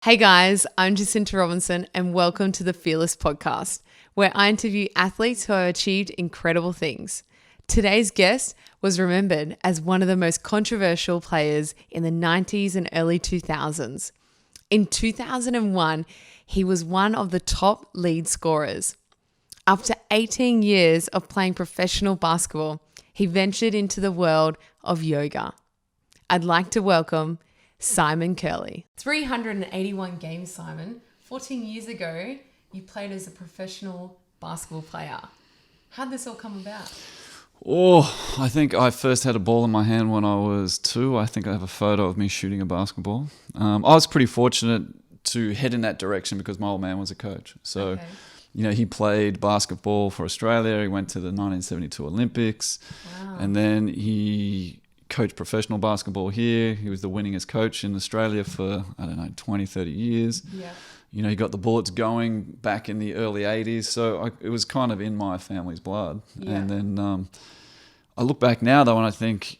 Hey guys, I'm Jacinta Robinson and welcome to the Fearless Podcast, where I interview athletes who have achieved incredible things. Today's guest was remembered as one of the most controversial players in the 90s and early 2000s. In 2001, he was one of the top lead scorers. After 18 years of playing professional basketball, he ventured into the world of yoga. I'd like to welcome Simon Curley. 381 games, Simon. 14 years ago, you played as a professional basketball player. How'd this all come about? Oh, I think I first had a ball in my hand when I was 2. I think I have a photo of me shooting a basketball. I was pretty fortunate to head in that direction because my old man was a coach. So, he played basketball for Australia. He went to the 1972 Olympics. Wow. And then he coached professional basketball here. He was the winningest coach in Australia for, 20, 30 years. Yeah. He got the Bullets going back in the early 80s. So it was kind of in my family's blood. Yeah. And then I look back now, though, and I think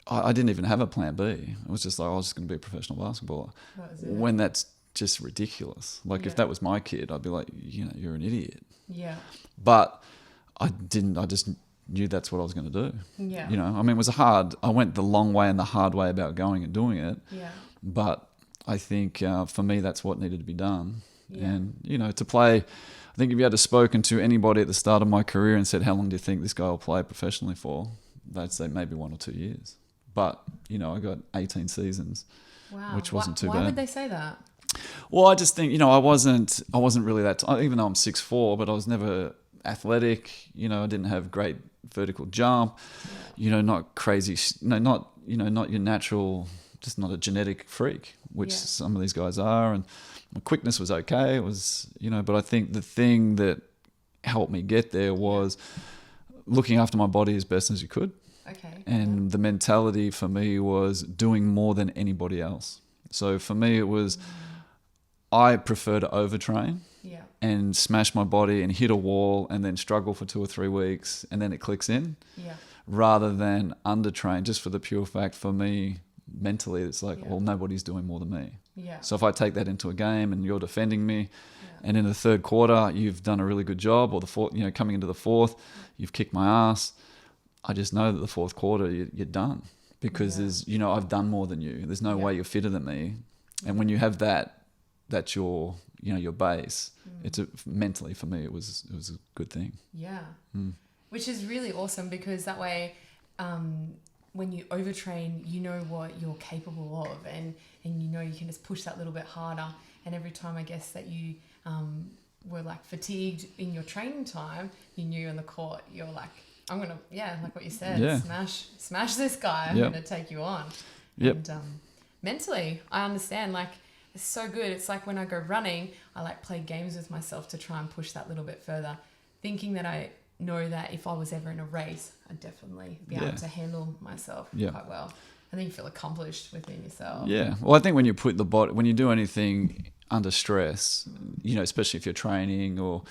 I didn't even have a plan B. It was just like, I was just going to be a professional basketballer. That was it. When that's just ridiculous. Like, if that was my kid, I'd be like, you're an idiot. Yeah. But I just knew that's what I was going to do. Yeah. It was I went the long way and the hard way about going and doing it. Yeah. But I think for me, that's what needed to be done. Yeah. And, to play, I think if you had spoken to anybody at the start of my career and said, how long do you think this guy will play professionally for? They'd say maybe 1 or 2 years. But, I got 18 seasons, Wow. which wasn't too bad. Why would they say that? Well, I just think, I wasn't really that, even though I'm 6'4", but I was never athletic. I didn't have great vertical jump, not crazy, not your natural, just not a genetic freak, which some of these guys are. And my quickness was okay. It was, but I think the thing that helped me get there was looking after my body as best as you could. Okay. And the mentality for me was doing more than anybody else. So for me, it was, I prefer to overtrain. Yeah. And smash my body and hit a wall and then struggle for 2 or 3 weeks and then it clicks in, rather than undertrain, just for the pure fact for me mentally it's like, well, nobody's doing more than me. Yeah. So if I take that into a game and you're defending me and in the third quarter you've done a really good job, or the fourth, coming into the fourth, you've kicked my ass, I just know that the fourth quarter you're done, because there's, I've done more than you. There's no way you're fitter than me. And when you have that's your your base. It's mentally for me it was a good thing. Yeah. Which is really awesome, because that way when you overtrain, you know what you're capable of, and you can just push that little bit harder. And every time I guess that you were like fatigued in your training time, you knew on the court you're like, I'm gonna like what you said, smash this guy. I'm gonna take you on. And mentally I understand, like, it's so good. It's like when I go running, I like play games with myself to try and push that little bit further, thinking that I know that if I was ever in a race, I'd definitely be able to handle myself quite well. I think you feel accomplished within yourself. Yeah. Well, I think when you put when you do anything under stress, especially if you're training or,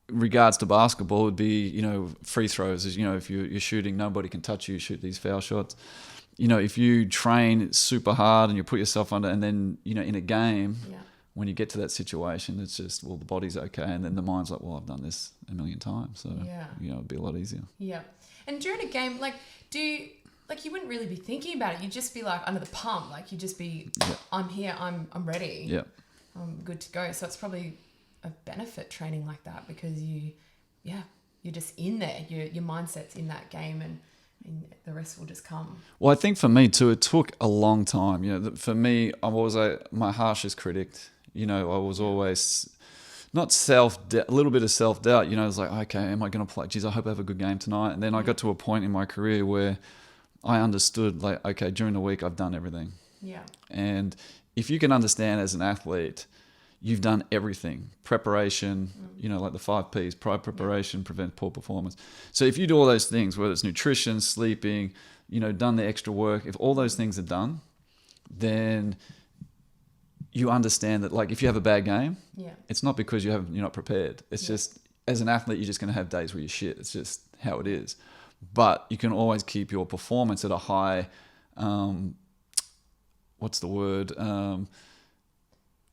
regards to basketball, would be, free throws. As if you're shooting, nobody can touch you, shoot these foul shots. If you train super hard and you put yourself under, and then, in a game, when you get to that situation, it's just, well, the body's okay. And then the mind's like, well, I've done this a million times. So, it'd be a lot easier. Yeah. And during a game, you wouldn't really be thinking about it. You'd just be like under the pump. Like, you'd just be, I'm here, I'm ready. Yeah. I'm good to go. So it's probably a benefit training like that, because you're just in there. Your mindset's in that game, and the rest will just come. Well, I think for me too, it took a long time. For me, I was my harshest critic. I was always not a little bit of self-doubt. It was like, okay, am I going to play? Geez, I hope I have a good game tonight. And then I got to a point in my career where I understood, like, okay, during the week I've done everything. Yeah. And if you can understand as an athlete, you've done everything. Preparation, like the 5 Ps, prior preparation, prevent poor performance. So if you do all those things, whether it's nutrition, sleeping, done the extra work, if all those things are done, then you understand that, like, if you have a bad game, it's not because you're not prepared. It's just, as an athlete, you're just going to have days where you're shit. It's just how it is. But you can always keep your performance at a high,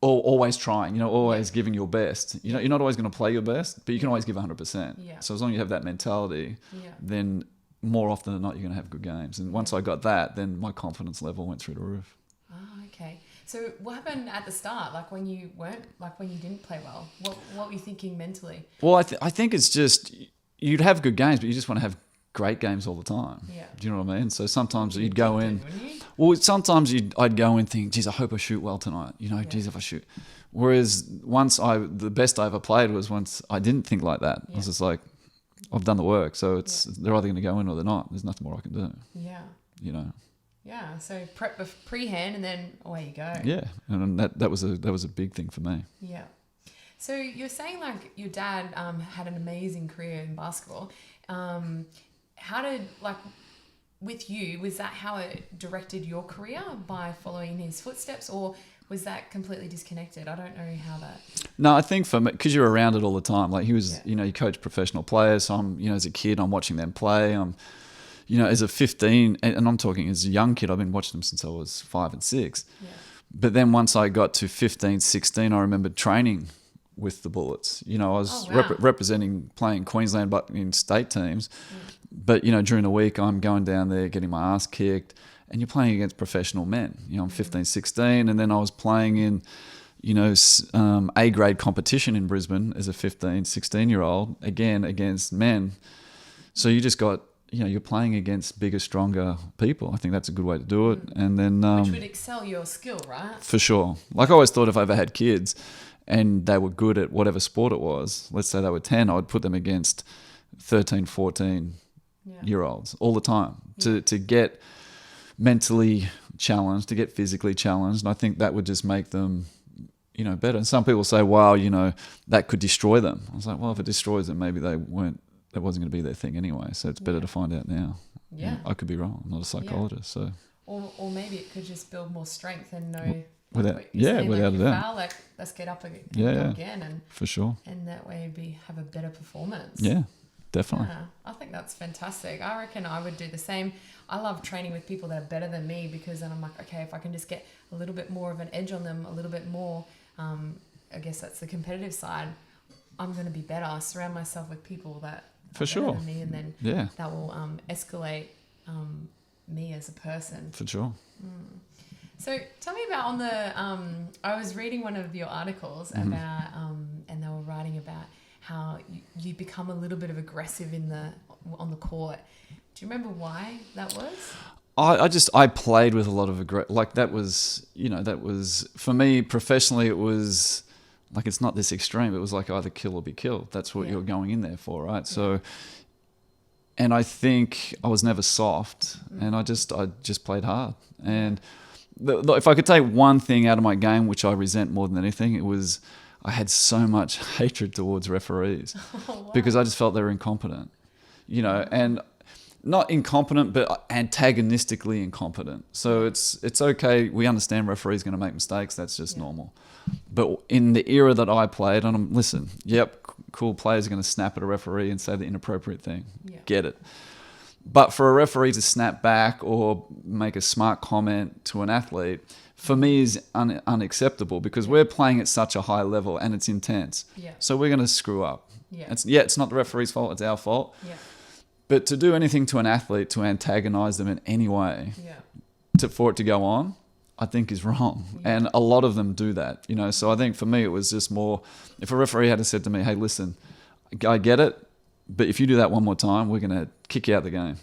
always trying, always giving your best. You're not always going to play your best, but you can always give 100%. Yeah. So as long as you have that mentality, Yeah. then more often than not, you're going to have good games. And once I got that, then my confidence level went through the roof. Oh, okay. So what happened at the start? Like when you didn't play well? What were you thinking mentally? Well, I think it's just, you'd have good games, but you just want to have great games all the time. Yeah. Do you know what I mean? So sometimes you'd go in. Wouldn't you? Well, sometimes I'd go and think, geez, I hope I shoot well tonight. Geez, if I shoot. Whereas the best I ever played was once I didn't think like that. I was just like, I've done the work, so they're either going to go in or they're not. There's nothing more I can do. Yeah. Yeah. So prep pre-hand and then away you go. Yeah, and that was a big thing for me. Yeah. So you're saying like your dad had an amazing career in basketball. How did with you, was that how it directed your career by following his footsteps, or was that completely disconnected? I don't know how that... No, I think for me, because you're around it all the time. Like he was, he coached professional players. So I'm, as a kid, I'm watching them play. I'm, as a 15, and I'm talking as a young kid, I've been watching them since I was 5 and 6. Yeah. But then once I got to 15, 16, I remember training with the Bullets. I was representing, playing Queensland, but in state teams. But, during the week, I'm going down there, getting my ass kicked, and you're playing against professional men. I'm 15, 16, and then I was playing in, A-grade competition in Brisbane as a 15, 16-year-old, again, against men. So you just got, you're playing against bigger, stronger people. I think that's a good way to do it. And then... which would excel your skill, right? For sure. Like I always thought if I ever had kids and they were good at whatever sport it was, let's say they were 10, I would put them against 13, 14 year olds all the time to get mentally challenged, to get physically challenged. And I think that would just make them, better. And some people say, wow, that could destroy them. I was like, well, if it destroys them, maybe that wasn't going to be their thing anyway. So it's better to find out now. Yeah. I could be wrong. I'm not a psychologist. So. Or maybe it could just build more strength and know... without a doubt. Let's get up again, again, and for sure. And that way have a better performance. Yeah, definitely. Yeah, I think that's fantastic. I reckon I would do the same. I love training with people that are better than me, because then I'm like, okay, if I can just get a little bit more of an edge on them, a little bit more, I guess that's the competitive side. I'm going to be better. I surround myself with people that for are sure better than me, and then that will escalate me as a person. For sure. So tell me about I was reading one of your articles about, and they were writing about how you become a little bit of aggressive on the court. Do you remember why that was? I played with a lot of that was for me professionally. It was like, it's not this extreme. It was like either kill or be killed. That's what you're going in there for, right? So, and I think I was never soft, and I just played hard. And if I could take one thing out of my game, which I resent more than anything, it was I had so much hatred towards referees because I just felt they were incompetent, and not incompetent, but antagonistically incompetent. So it's okay. We understand referees going to make mistakes. That's just normal. But in the era that I played, and listen, cool players are going to snap at a referee and say the inappropriate thing. Get it. But for a referee to snap back or make a smart comment to an athlete, for me is unacceptable, because we're playing at such a high level and it's intense. So we're going to screw up. It's not the referee's fault, it's our fault. But to do anything to an athlete, to antagonize them in any way, for it to go on, I think is wrong. And a lot of them do that, So I think for me, it was just more, if a referee had said to me, hey, listen, I get it, but if you do that one more time, we're going to kick you out of the game.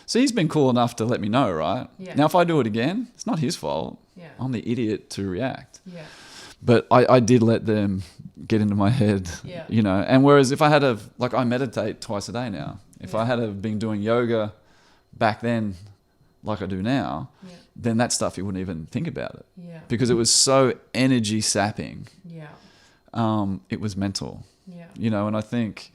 So he's been cool enough to let me know, right? Now, if I do it again, it's not his fault. I'm the idiot to react. But I did let them get into my head, And whereas if I had I meditate twice a day now. If I had been doing yoga back then, like I do now, then that stuff, you wouldn't even think about it. Because it was so energy sapping. It was mental. And I think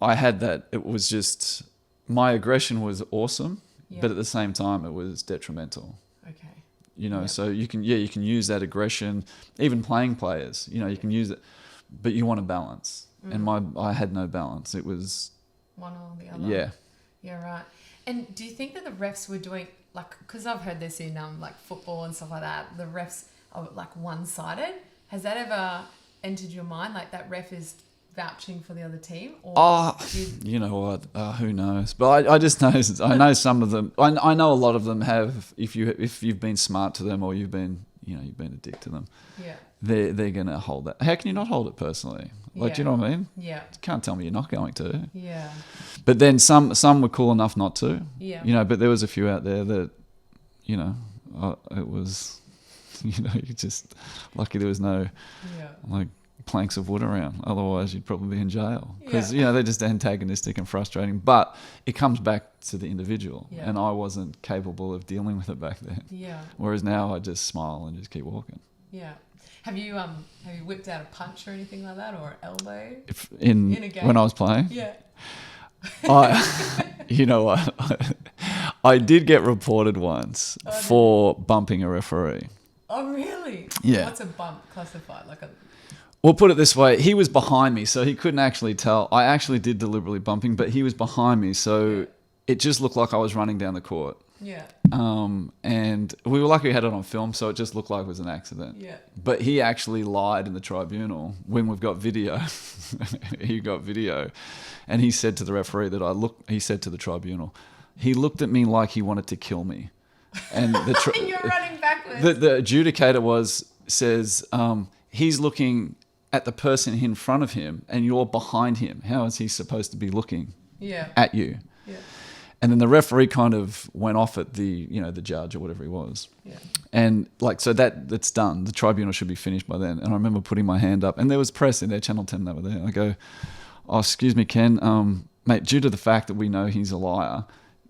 I had that. It was just, my aggression was awesome, but at the same time, it was detrimental. So you can use that aggression, even playing players, you can use it, but you want a balance. And I had no balance. It was one or the other. Yeah, right. And do you think that the refs were doing, because I've heard this in football and stuff like that, the refs, like one-sided. Has that ever entered your mind? Like that ref is vouching for the other team? Or You know what? Who knows? But I just know. I know some of them. I know a lot of them have. If you've been smart to them, or you've been a dick to them, yeah, they're gonna hold that. How can you not hold it personally? Like, do you know what I mean? Yeah. You can't tell me you're not going to. Yeah. But then some were cool enough not to. Yeah. You know, but there was a few out there that, you know, it was, you know, you just lucky there was no like planks of wood around. Otherwise, you'd probably be in jail because you know they're just antagonistic and frustrating. But it comes back to the individual, and I wasn't capable of dealing with it back then. Yeah. Whereas now I just smile and just keep walking. Yeah. Have you whipped out a punch or anything like that, or elbow? In a game? When I was playing, Yeah. You know what? I did get reported once for bumping a referee. Oh, really? Yeah. What's a bump classified? Like a... We'll put it this way. He was behind me, so he couldn't actually tell. I actually did deliberately bumping, but he was behind me, so it just looked like I was running down the court. Yeah. And we were lucky we had it on film, so it just looked like it was an accident. Yeah. But he actually lied in the tribunal when we've got video. He got video. And he said to the referee he said to the tribunal, he looked at me like he wanted to kill me. And You're running backwards. The adjudicator says, he's looking at the person in front of him and you're behind him. How is he supposed to be looking at you? Yeah. And then the referee kind of went off at the judge or whatever he was. Yeah. And so that's done. The tribunal should be finished by then. And I remember putting my hand up and there was press in there, Channel 10, they were there. I go, oh, excuse me, Ken, mate, due to the fact that we know he's a liar,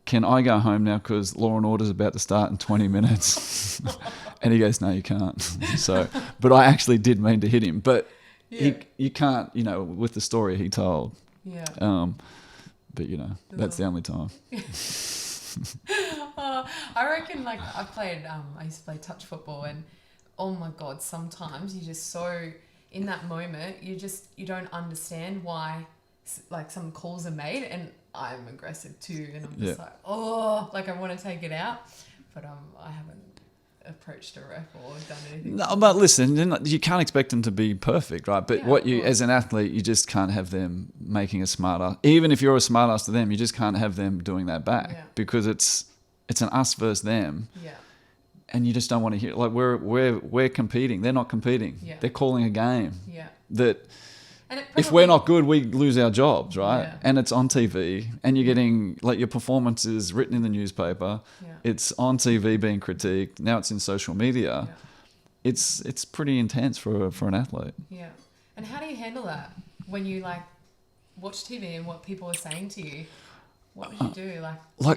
can I go home now because Law and Order's about to start in 20 minutes? And he goes, no, you can't. But I actually did mean to hit him. But you can't, with the story he told. Yeah. But, that's the only time. I reckon, I used to play touch football and, oh my God, sometimes you're just so, in that moment, you don't understand why, some calls are made and I'm aggressive too and I'm just I want to take it out. But I haven't approached a ref or done anything. No, but listen, you can't expect them to be perfect, right? But as an athlete, you just can't have them making a smart ass. Even if you're a smart ass to them, you just can't have them doing that back because it's an us versus them. Yeah. And you just don't want to hear it. Like we're competing. They're not competing. Yeah. They're calling a game. Yeah. If we're not good, we lose our jobs, right? Yeah. And it's on TV and you're getting your performance is written in the newspaper. Yeah. It's on TV being critiqued. Now it's in social media. Yeah. It's pretty intense for an athlete. Yeah. And how do you handle that when you watch TV and what people are saying to you? What would you do?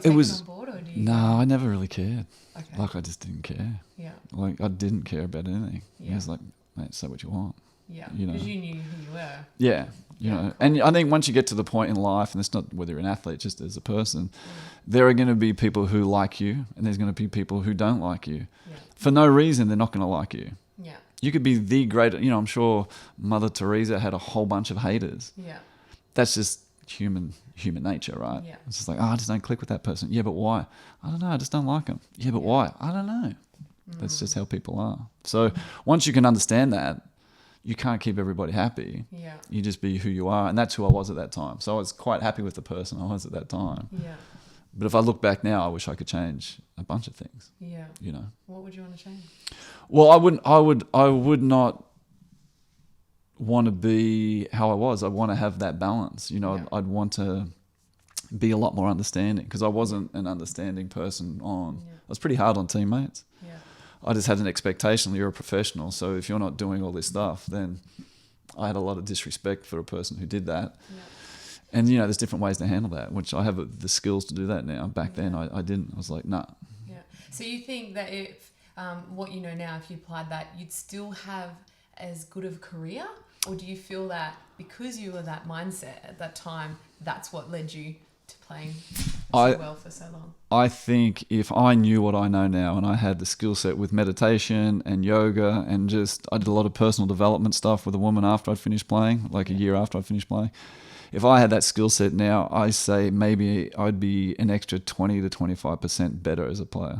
It was on board, or do you... No, I never really cared. Okay. I just didn't care. Yeah. I didn't care about anything. Yeah. It was mate, say what you want. Yeah, because you knew who you were. Yeah, you know. Cool. And I think once you get to the point in life, and it's not whether you're an athlete, just as a person, there are going to be people who like you, and there's going to be people who don't like you. Yeah. For no reason, they're not going to like you. Yeah. You could be the great, I'm sure Mother Teresa had a whole bunch of haters. Yeah. That's just human nature, right? Yeah. It's just I just don't click with that person. Yeah, but why? I don't know. I just don't like them. Yeah, but why? I don't know. That's just how people are. So once you can understand that, you can't keep everybody happy. Yeah. You just be who you are. And that's who I was at that time. So I was quite happy with the person I was at that time. Yeah. But if I look back now, I wish I could change a bunch of things. Yeah. What would you want to change? Well, I would not want to be how I was. I want to have that balance. I'd want to be a lot more understanding because I wasn't an understanding person I was pretty hard on teammates. I just had an expectation that you're a professional. So if you're not doing all this stuff, then I had a lot of disrespect for a person who did that. Yeah. And, there's different ways to handle that, which I have the skills to do that now. Back then, I didn't. I was like, nah. Yeah. So you think that if what you know now, if you applied that, you'd still have as good of a career? Or do you feel that because you were that mindset at that time, that's what led you to playing so well for so long? I think if I knew what I know now and I had the skill set with meditation and yoga and I did a lot of personal development stuff with a woman after I'd finished playing, a year after I'd finished playing. If I had that skill set now, I say maybe I'd be an extra 20 to 25% better as a player.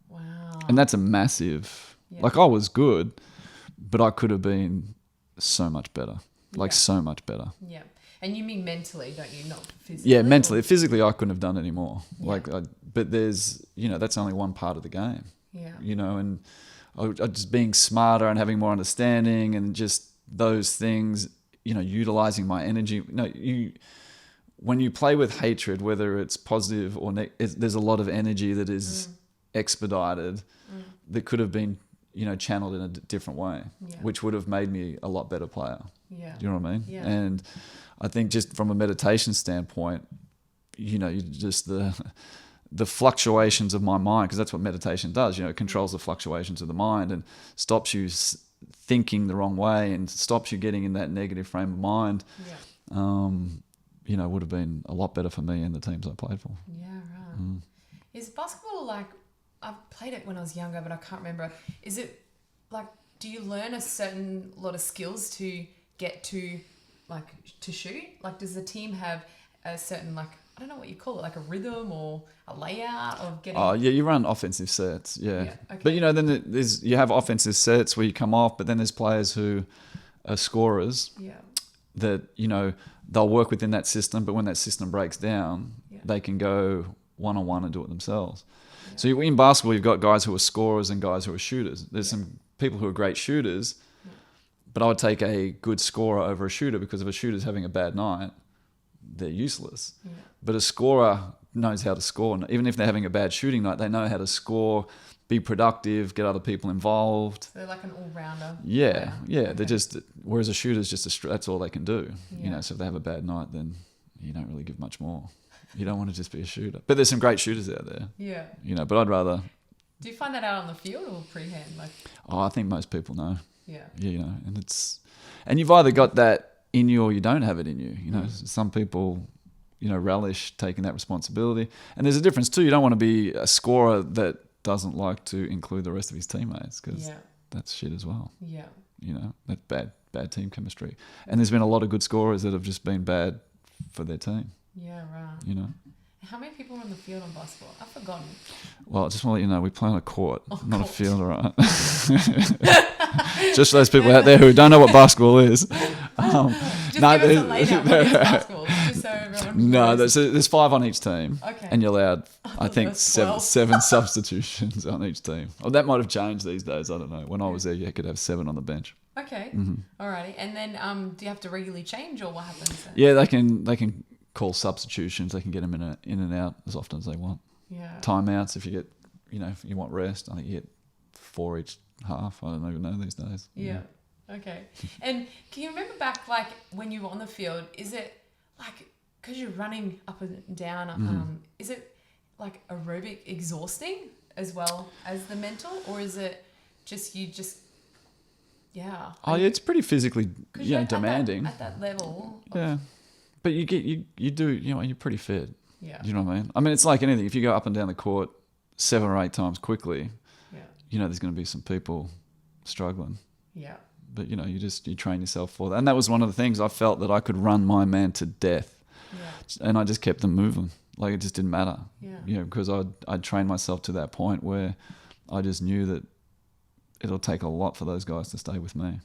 Wow. And that's a massive Yeah. Like I was good, but I could have been so much better. Like Yeah. so much better. Yeah. And you mean mentally, don't you? Not physically. Yeah, mentally. or- Physically, I couldn't have done any more. Yeah. But there's, that's only one part of the game, Yeah. and I just being smarter and having more understanding and just those things, utilizing my energy. When you play with hatred, whether it's positive or there's a lot of energy that is expedited that could have been, channeled in a different way, Yeah. which would have made me a lot better player. Yeah. Do you know what I mean? Yeah. And I think just from a meditation standpoint, you just the fluctuations of my mind, because that's what meditation does. It controls the fluctuations of the mind and stops you thinking the wrong way and stops you getting in that negative frame of mind. Yeah. Would have been a lot better for me and the teams I played for. Yeah, right. Is basketball like, I played it when I was younger, but I can't remember. Is it like, do you learn a certain lot of skills to get to, like, to shoot? Like, does the team have a certain, like, I don't know what you call it, like a rhythm or a layout of getting... Oh, yeah, you run offensive sets, yeah. Okay. But, then you have offensive sets where you come off, but then there's players who are scorers that, they'll work within that system, but when that system breaks down, they can go one-on-one and do it themselves. Yeah. So in basketball, you've got guys who are scorers and guys who are shooters. There's some people who are great shooters, but I would take a good scorer over a shooter, because if a shooter's having a bad night, they're useless. Yeah. But a scorer knows how to score. Even if they're having a bad shooting night, they know how to score, be productive, get other people involved. So they're like an all-rounder. Yeah. Okay. They're just, whereas a shooter's just that's all they can do. So if they have a bad night, then you don't really give much more. You don't want to just be a shooter. But there's some great shooters out there. Yeah. But I'd rather... Do you find that out on the field or pre-hand? I think most people know. Yeah. And you've either got that in you or you don't have it in you. Some people, relish taking that responsibility. And there's a difference too. You don't want to be a scorer that doesn't like to include the rest of his teammates, because that's shit as well. Yeah. That's bad team chemistry. And there's been a lot of good scorers that have just been bad for their team. Yeah, right. How many people are on the field on basketball? I've forgotten. Well, I just want to let you know, we play on a court, not a field, all right? Just for those people out there who don't know what basketball is. Just give us a laydown. What is basketball? Just so everyone knows. There's 5 on each team. Okay. And you're allowed, I think, was seven substitutions on each team. Oh, that might have changed these days. I don't know. When I was there, you could have 7 on the bench. Okay. Alrighty. And then do you have to regularly change, or what happens then? Yeah, they can call substitutions. They can get them in and out as often as they want. Yeah. Timeouts, if you get, if you want rest, I think you get 4 each half. I don't even know these days. Yeah. Okay. And can you remember back, like, when you were on the field, is it like, because you're running up and down, is it like aerobic exhausting as well as the mental, or is it just yeah? Oh, yeah, it's pretty physically demanding. At that level. Yeah. But you do, you're pretty fit. Yeah. You know what I mean? I mean, it's like anything. If you go up and down the court 7 or 8 times quickly, there's going to be some people struggling. Yeah. But, you train yourself for that. And that was one of the things. I felt that I could run my man to death. Yeah. And I just kept them moving. Like, it just didn't matter. Yeah. Because I'd trained myself to that point where I just knew that it'll take a lot for those guys to stay with me.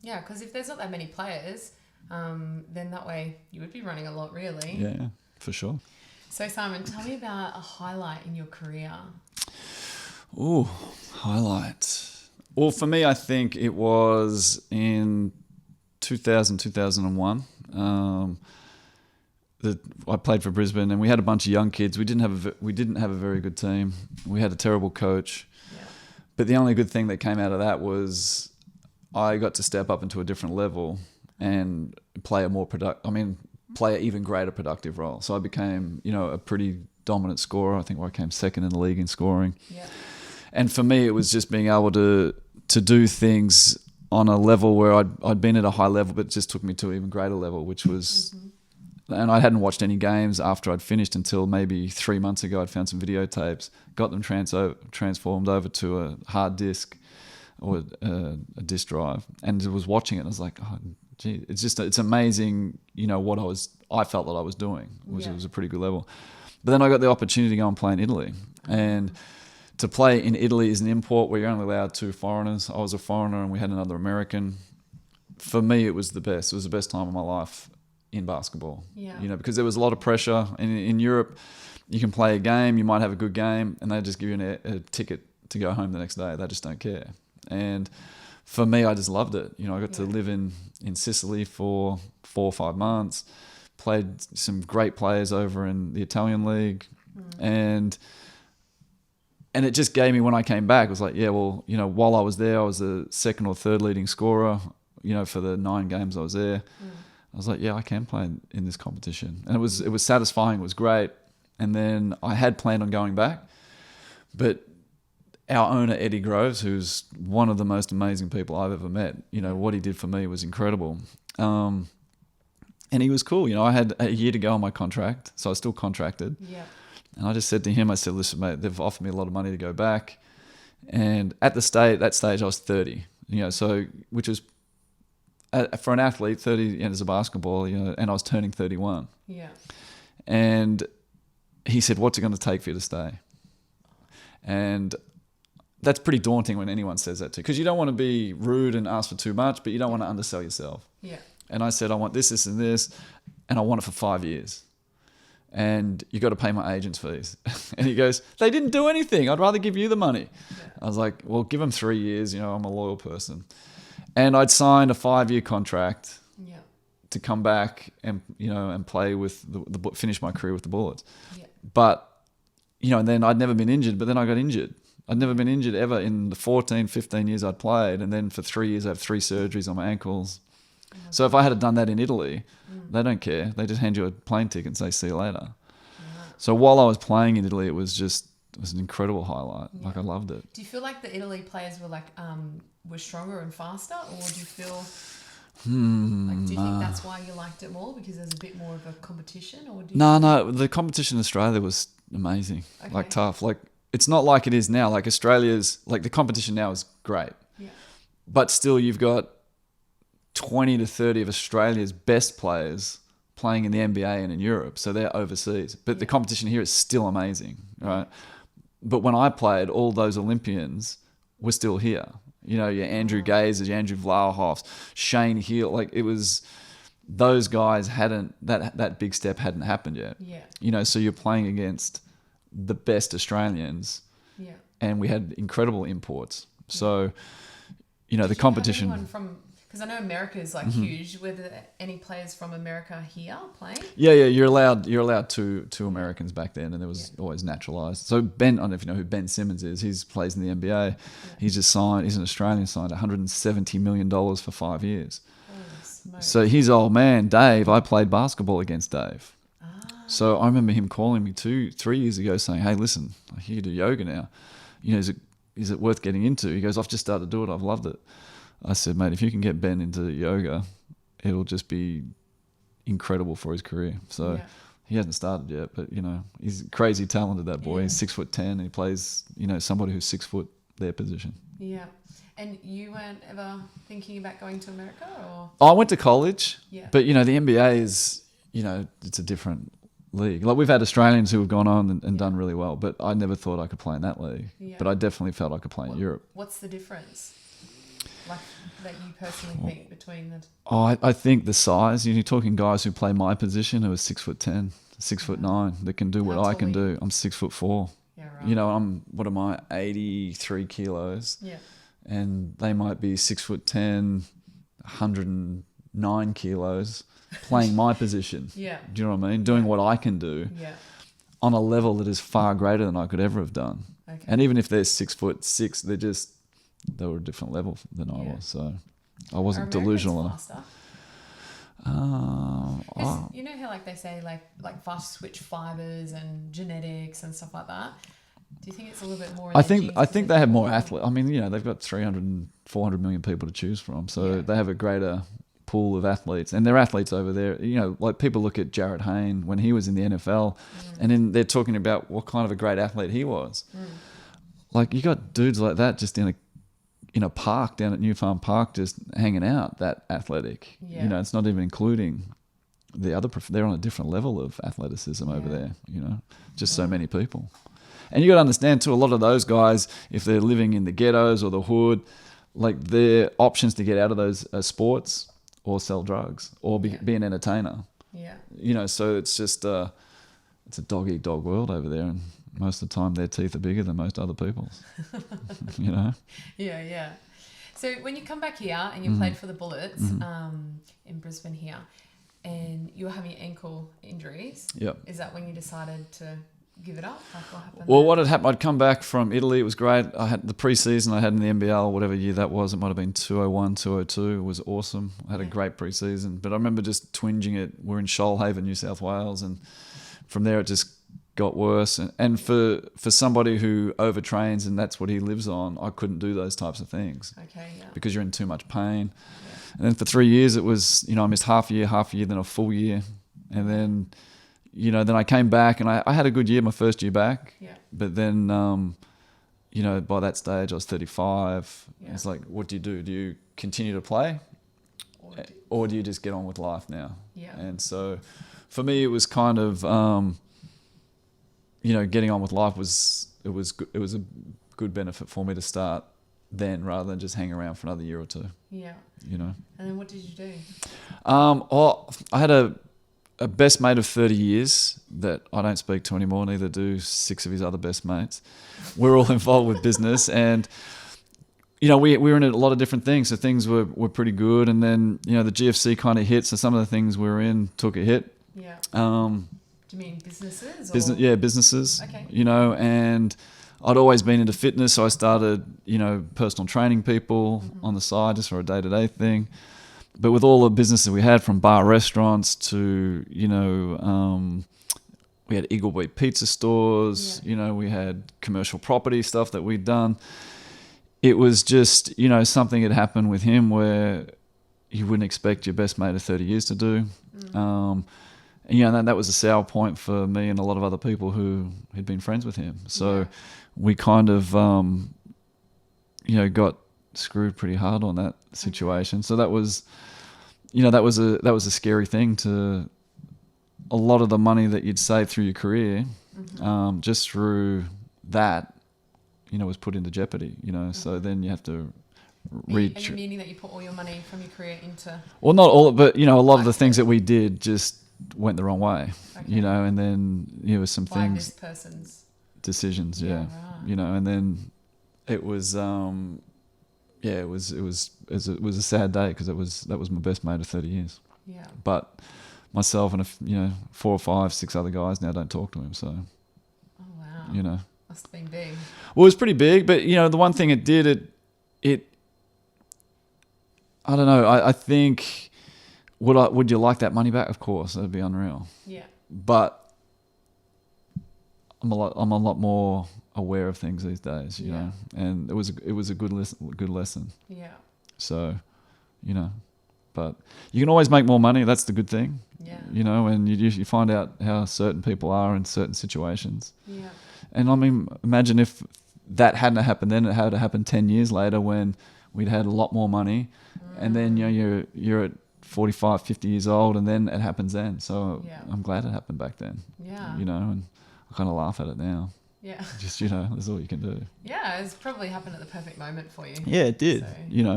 Yeah, because if there's not that many players... then that way you would be running a lot, really. Yeah, for sure. So, Simon, tell me about a highlight in your career. Ooh, highlight. Well, for me, I think it was in 2001. I played for Brisbane, and we had a bunch of young kids. We didn't have a very good team. We had a terrible coach. Yeah. But the only good thing that came out of that was I got to step up into a different level and play an even greater productive role. So I became, a pretty dominant scorer. I think I came second in the league in scoring. Yeah. And for me, it was just being able to do things on a level where I'd been at a high level, but it just took me to an even greater level, which was, and I hadn't watched any games after I'd finished until maybe 3 months ago. I'd found some videotapes, got them transformed over to a hard disk or a disk drive, and was watching it. And I was like, oh, gee, it's amazing, what I felt that I was doing, which was a pretty good level. But then I got the opportunity to go and play in Italy, and to play in Italy is an import where you're only allowed 2 foreigners. I was a foreigner and we had another American. For me, it was the best. It was the best time of my life in basketball. Yeah. You know, because there was a lot of pressure. In Europe, you can play a game, you might have a good game, and they just give you a ticket to go home the next day. They just don't care. And for me, I just loved it. You know, I got to live in Sicily for 4 or 5 months, played some great players over in the Italian league, and it just gave me, when I came back, it was like, yeah, well, you know, while I was there, I was the 2nd or 3rd leading scorer, you know, for the 9 games I was there. I was like, yeah, I can play in this competition. And it was satisfying, it was great. And then I had planned on going back, but our owner, Eddie Groves, who's one of the most amazing people I've ever met, you know, what he did for me was incredible. And he was cool. You know, I had a year to go on my contract, so I was still contracted. Yeah. And I just said to him, I said, listen, mate, they've offered me a lot of money to go back. And at that stage, I was 30, you know, so, which was, for an athlete, 30, you know, as a basketball, you know, and I was turning 31. Yeah. And he said, what's it going to take for you to stay? And that's pretty daunting when anyone says that to you, because you don't want to be rude and ask for too much, but you don't want to undersell yourself. Yeah. And I said, I want this, this, and this, and I want it for 5 years. And you got to pay my agent's fees. And he goes, they didn't do anything. I'd rather give you the money. Yeah. I was like, well, give them 3 years. You know, I'm a loyal person. And I'd signed a 5-year contract to come back and, you know, and play with finish my career with the Bullets. Yeah. But, you know, and then I'd never been injured, but then I got injured. I'd never been injured ever in the 14, 15 years I'd played. And then for 3 years, I have 3 surgeries on my ankles. Oh, so if I had done that in Italy, they don't care. They just hand you a plane ticket and say, see you later. Yeah. So while I was playing in Italy, it was an incredible highlight. Yeah. Like, I loved it. Do you feel like the Italy players were like, were stronger and faster, or do you feel like, do you think that's why you liked it more, because there's a bit more of a competition, or do you No, the competition in Australia was amazing. Okay. Like, tough. Like, it's not like it is now. Like, Australia's, like, the competition now is great. Yeah. But still, you've got 20 to 30 of Australia's best players playing in the NBA and in Europe, so they're overseas. But the competition here is still amazing, right? But when I played, all those Olympians were still here. You know, your Andrew Gazers, your Andrew Vlahoffs, Shane Heal. Like, it was, those guys that big step hadn't happened yet. Yeah. You know, so you're playing against the best Australians. Yeah. And we had incredible imports. So, you know, the competition. Because I know America is like huge. Were there any players from America here playing? Yeah. You're allowed two Americans back then, and there was always naturalized. So Ben, I don't know if you know who Ben Simmons is. He plays in the NBA. Yeah. He's an Australian, signed $170 million for 5 years. Oh, so his old man, Dave, I played basketball against Dave. So I remember him calling me 2-3 years ago saying, hey, listen, I hear you do yoga now. You know, is it worth getting into? He goes, I've just started to do it. I've loved it. I said, mate, if you can get Ben into yoga, it'll just be incredible for his career. So he hasn't started yet, but, you know, he's crazy talented, that boy. Yeah. He's 6'10", and he plays, you know, somebody who's 6 foot their position. Yeah. And you weren't ever thinking about going to America, or? I went to college, but, you know, the NBA is, you know, it's a different league. Like, we've had Australians who have gone on and done really well, but I never thought I could play in that league. Yeah. But I definitely felt I could play in Europe. What's the difference? Like, that you personally think between the... I think the size. You're talking guys who play my position who are 6'10", 6'9", that can do what I can do. I'm 6'4". Yeah, right. You know, what am I, 83 kilos? Yeah. And they might be 6'10", 109 kilos, playing my position. Yeah. Do you know what I mean? Doing what I can do. Yeah. On a level that is far greater than I could ever have done. Okay. And even if they're 6'6", they were a different level than I was, so I wasn't delusional enough. You know how, like, they say like fast switch fibers and genetics and stuff like that. Do you think it's a little bit more? I think they have more athletes. I mean, you know, they've got 300 and 400 million people to choose from, so they have a greater pool of athletes, and they're athletes over there. You know, like, people look at Jarrett Hayne when he was in the NFL, and then they're talking about what kind of a great athlete he was. Like, you got dudes like that just in a park down at New Farm Park, just hanging out, that athletic. You know, it's not even including the other. They're on a different level of athleticism over there. You know, just so many people. And you got to understand too, a lot of those guys, if they're living in the ghettos or the hood, like their options to get out of those are sports or sell drugs or be an entertainer. Yeah. You know, so it's just it's a dog eat dog world over there, and most of the time their teeth are bigger than most other people's. You know. Yeah, yeah. So when you come back here and you played for the Bullets in Brisbane here, and you were having ankle injuries, is that when you decided to give it up? Like what happened? Well, there? what had happened, I'd come back from Italy. It was great. I had the pre-season I had in the NBL, whatever year that was. It might have been 201, 202. It was awesome. I had a great pre-season. But I remember just twinging it. We're in Shoalhaven, New South Wales. And from there, it just got worse. And for somebody who overtrains and that's what he lives on, I couldn't do those types of things. Okay, yeah. Because you're in too much pain. Yeah. And then for 3 years, it was, I missed half a year, then a full year. And then... then I came back and I had a good year, my first year back. Yeah. But then, by that stage I was 35. Yeah. It's like, what do? Do you continue to play? Or do you just get on with life now? Yeah. And so for me, it was kind of, getting on with life it was a good benefit for me to start then rather than just hang around for another year or two. Yeah. And then what did you do? I had a best mate of 30 years that I don't speak to anymore, neither do 6 of his other best mates. We're all involved with business and, we were in a lot of different things. So things were pretty good. And then, the GFC kind of hit. So some of the things we were in took a hit. Yeah. Do you mean businesses? Businesses. Okay. And I'd always been into fitness. So I started, personal training people on the side just for a day-to-day thing. But with all the business that we had, from bar restaurants to, we had Eagle Beat pizza stores, we had commercial property stuff that we'd done. It was just, something had happened with him where you wouldn't expect your best mate of 30 years to do. And that was a sour point for me and a lot of other people who had been friends with him. So we kind of, got screwed pretty hard on that situation. Okay. So that was, that was a scary thing. To a lot of the money that you'd save through your career, just through that, was put into jeopardy. So then you have to reach. And meaning that you put all your money from your career into. Well, not all, but a lot of the things that we did just went the wrong way. Okay. And then some By things. This person's decisions, yeah. Right. And then it was. It was a sad day because that was my best mate of 30 years. Yeah. But myself and 4 or 5, 6 other guys now don't talk to him. So. Oh wow. Must have been big. Well, it was pretty big, but the one thing it did, it I don't know. I think would you like that money back? Of course, that'd be unreal. Yeah. But I'm a lot more aware of things these days, you know, and it was a good lesson. Yeah. So, but you can always make more money. That's the good thing. Yeah. And you find out how certain people are in certain situations. Yeah. And I mean, imagine if that hadn't happened then, it had happened 10 years later when we'd had a lot more money, and then you're at 45, 50 years old, and then it happens then. So I'm glad it happened back then. Yeah. And I kind of laugh at it now. Yeah. Just, that's all you can do. Yeah, it's probably happened at the perfect moment for you. Yeah, it did.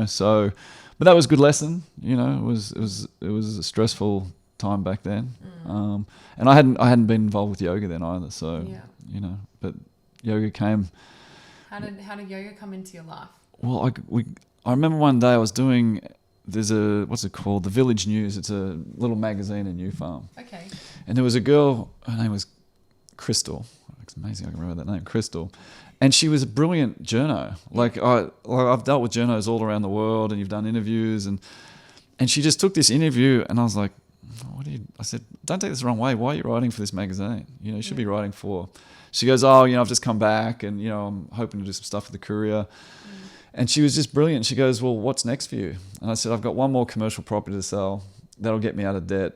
So, but that was a good lesson. It was a stressful time back then. And I hadn't been involved with yoga then either. So, but yoga came. How did yoga come into your life? Well, I remember one day I was doing, there's what's it called? The Village News. It's a little magazine in New Farm. Okay. And there was a girl, her name was Crystal. It's amazing I can remember that name, Crystal. And she was a brilliant journo. I've dealt with journos all around the world, and you've done interviews, and she just took this interview, and I was like, I said, don't take this the wrong way. Why are you writing for this magazine? You should be writing for. She goes, I've just come back, and I'm hoping to do some stuff with the Courier. And she was just brilliant. She goes, well, what's next for you? And I said, I've got one more commercial property to sell. That'll get me out of debt.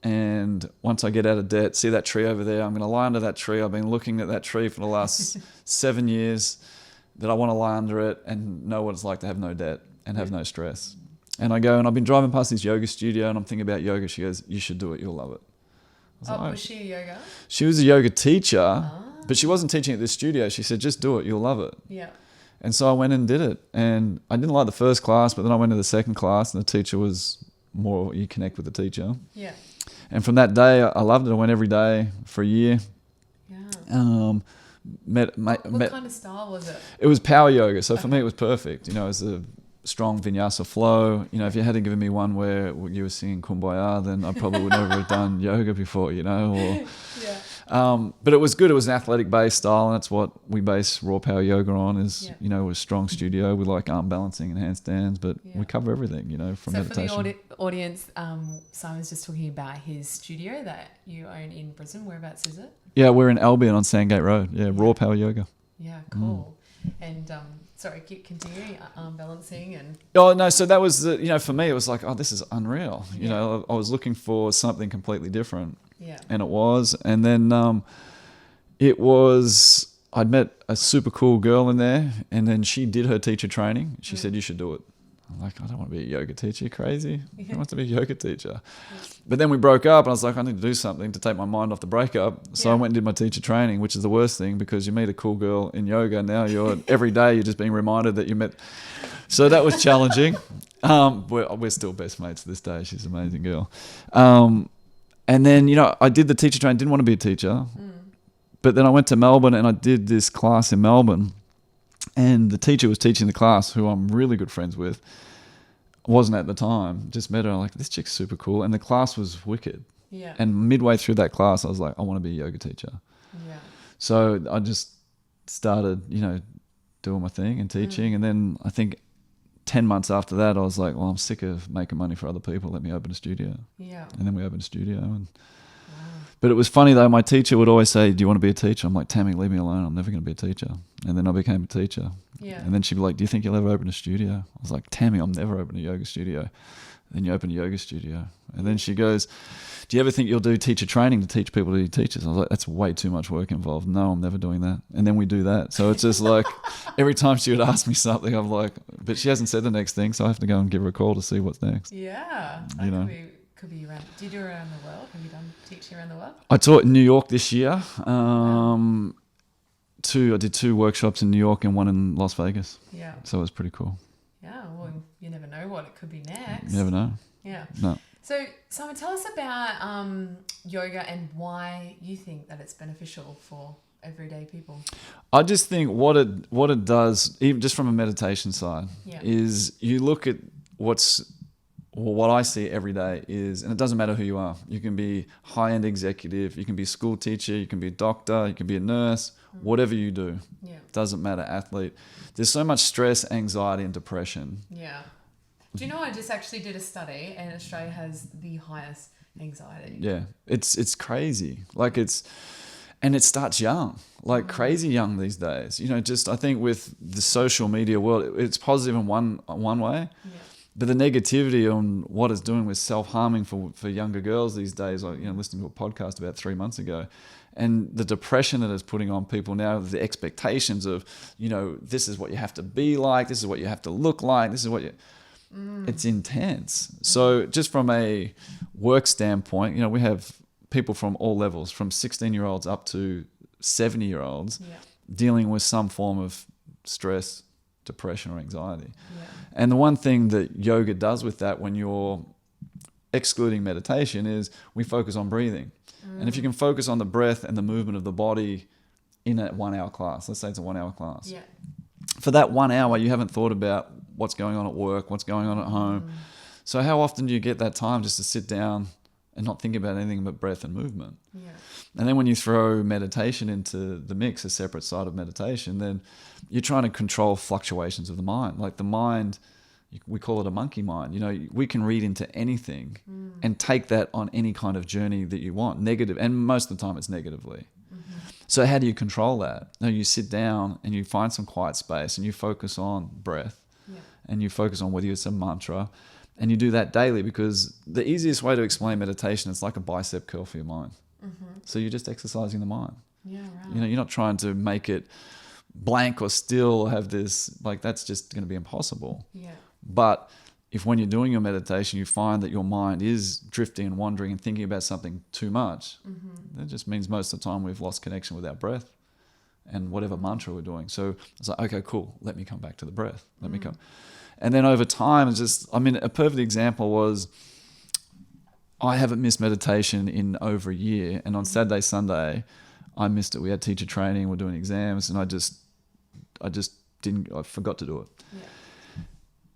And once I get out of debt, see that tree over there, I'm going to lie under that tree. I've been looking at that tree for the last 7 years, that I want to lie under it and know what it's like to have no debt and have no stress. And I go, and I've been driving past this yoga studio, and I'm thinking about yoga. She goes, you should do it. You'll love it. Was she a yoga? She was a yoga teacher, But she wasn't teaching at this studio. She said, just do it. You'll love it. Yeah. And so I went and did it. And I didn't like the first class, but then I went to the second class and the teacher was more, you connect with the teacher. Yeah. And from that day, I loved it. I went every day for a year. Yeah. What kind of style was it? It was power yoga. So for me, it was perfect. You know, it was a strong vinyasa flow. You know, if you hadn't given me one where you were singing Kumbaya, then I probably would never have done yoga before, you know. Or, Yeah. but it was good. It was an athletic-based style, and that's what we base Raw Power Yoga on is, Yeah. you know, a strong studio. We like arm balancing and handstands, but Yeah. we cover everything, you know, from So meditation. for the audience, Simon's just talking about his studio that you own in Brisbane. Whereabouts is it? Yeah, we're in Albion on Sandgate Road. Yeah, Raw Power Yoga. Yeah, cool. And sorry, keep continuing arm balancing and Oh no, so that was you know, for me it was like, oh, this is unreal. You know, I was looking for something completely different, yeah, and it was. And then it was, I'd met a super cool girl in there, and then she did her teacher training. She said, you should do it. I'm like, I don't want to be a yoga teacher. You're crazy. Who wants to be a yoga teacher? But then we broke up, and I was like, I need to do something to take my mind off the breakup. So I went and did my teacher training, which is the worst thing because you meet a cool girl in yoga. Now every day you're just being reminded that you met. So that was challenging. We're still best mates to this day. She's an amazing girl. And then, you know, I did the teacher training. Didn't want to be a teacher. But then I went to Melbourne and I did this class in Melbourne. And the teacher was teaching the class, who I'm really good friends with. Wasn't at the time. Just met her. I'm like, this chick's super cool. And the class was wicked. yeah, And midway through that class, I was like, I want to be a yoga teacher. yeah, So I just started, you know, doing my thing and teaching. And then I think 10 months after that, I was like, well, I'm sick of making money for other people. Let me open a studio. yeah. And then we opened a studio. And Wow. but it was funny though, my teacher would always say, do you want to be a teacher? I'm like, Tammy, leave me alone. I'm never going to be a teacher. And then I became a teacher. Yeah. And then she'd be like, do you think you'll ever open a studio? I was like, Tammy, I'll never open a yoga studio. Then you open a yoga studio. And then she goes, do you ever think you'll do teacher training to teach people to be teachers? I was like, that's way too much work involved. No, I'm never doing that. And then we do that. So it's just like every time she would ask me something, I'm like, but she hasn't said the next thing. So I have to go and give her a call to see what's next. Yeah. That You know. could be around. Do you do around the world? Have you done teaching around the world? I taught in New York this year. I did 2 workshops in New York and 1 in Las Vegas. Yeah. So it was pretty cool. Yeah. Well, you never know what it could be next. You never know. Yeah. No. So, Simon, tell us about yoga and why you think that it's beneficial for everyday people. I just think what it does, even just from a meditation side, Yeah. is you look at what I see every day is, and it doesn't matter who you are. You can be high-end executive, you can be a school teacher, you can be a doctor, you can be a nurse, whatever you do. Yeah. Doesn't matter, athlete. There's so much stress, anxiety, and depression. Yeah. Do you know I just actually did a study and Australia has the highest anxiety. Yeah, it's crazy. Like and it starts young, like crazy young these days. You know, just I think with the social media world, it's positive in one way, Yeah. but the negativity on what it's doing with self-harming for younger girls these days. Like, you know, listening to a podcast about 3 months ago, and the depression that it's putting on people now, the expectations of, you know, this is what you have to be like, this is what you have to look like, this is what you. It's intense. So just from a work standpoint, you know, we have people from all levels, from 16-year-olds up to 70-year-olds, Yeah. dealing with some form of stress, depression, or anxiety. Yeah. And the one thing that yoga does with that, when you're excluding meditation, is we focus on breathing. And if you can focus on the breath and the movement of the body in a 1 hour class, let's say it's a 1 hour class. Yeah. For that 1 hour, you haven't thought about what's going on at work, what's going on at home. So how often do you get that time just to sit down and not think about anything but breath and movement? Yeah. And then when you throw meditation into the mix, a separate side of meditation, then you're trying to control fluctuations of the mind. Like the mind, we call it a monkey mind. You know, we can read into anything and take that on any kind of journey that you want, negative. And most of the time it's negatively. So how do you control that? No, you sit down and you find some quiet space and you focus on breath. Yeah. And you focus on whether it's a mantra, and you do that daily, because the easiest way to explain meditation, it's like a bicep curl for your mind. So you're just exercising the mind. Yeah. Right. You know, you're not trying to make it blank or still or have this, like, that's just going to be impossible. Yeah. But if when you're doing your meditation, you find that your mind is drifting and wandering and thinking about something too much, that just means most of the time we've lost connection with our breath. and whatever mantra we're doing. So it's like, okay, cool. Let me come back to the breath. Let me come. And then over time, it's just, I mean, a perfect example was I haven't missed meditation in over a year. And on Saturday, Sunday, I missed it. We had teacher training, we're doing exams, and I forgot to do it. Yeah.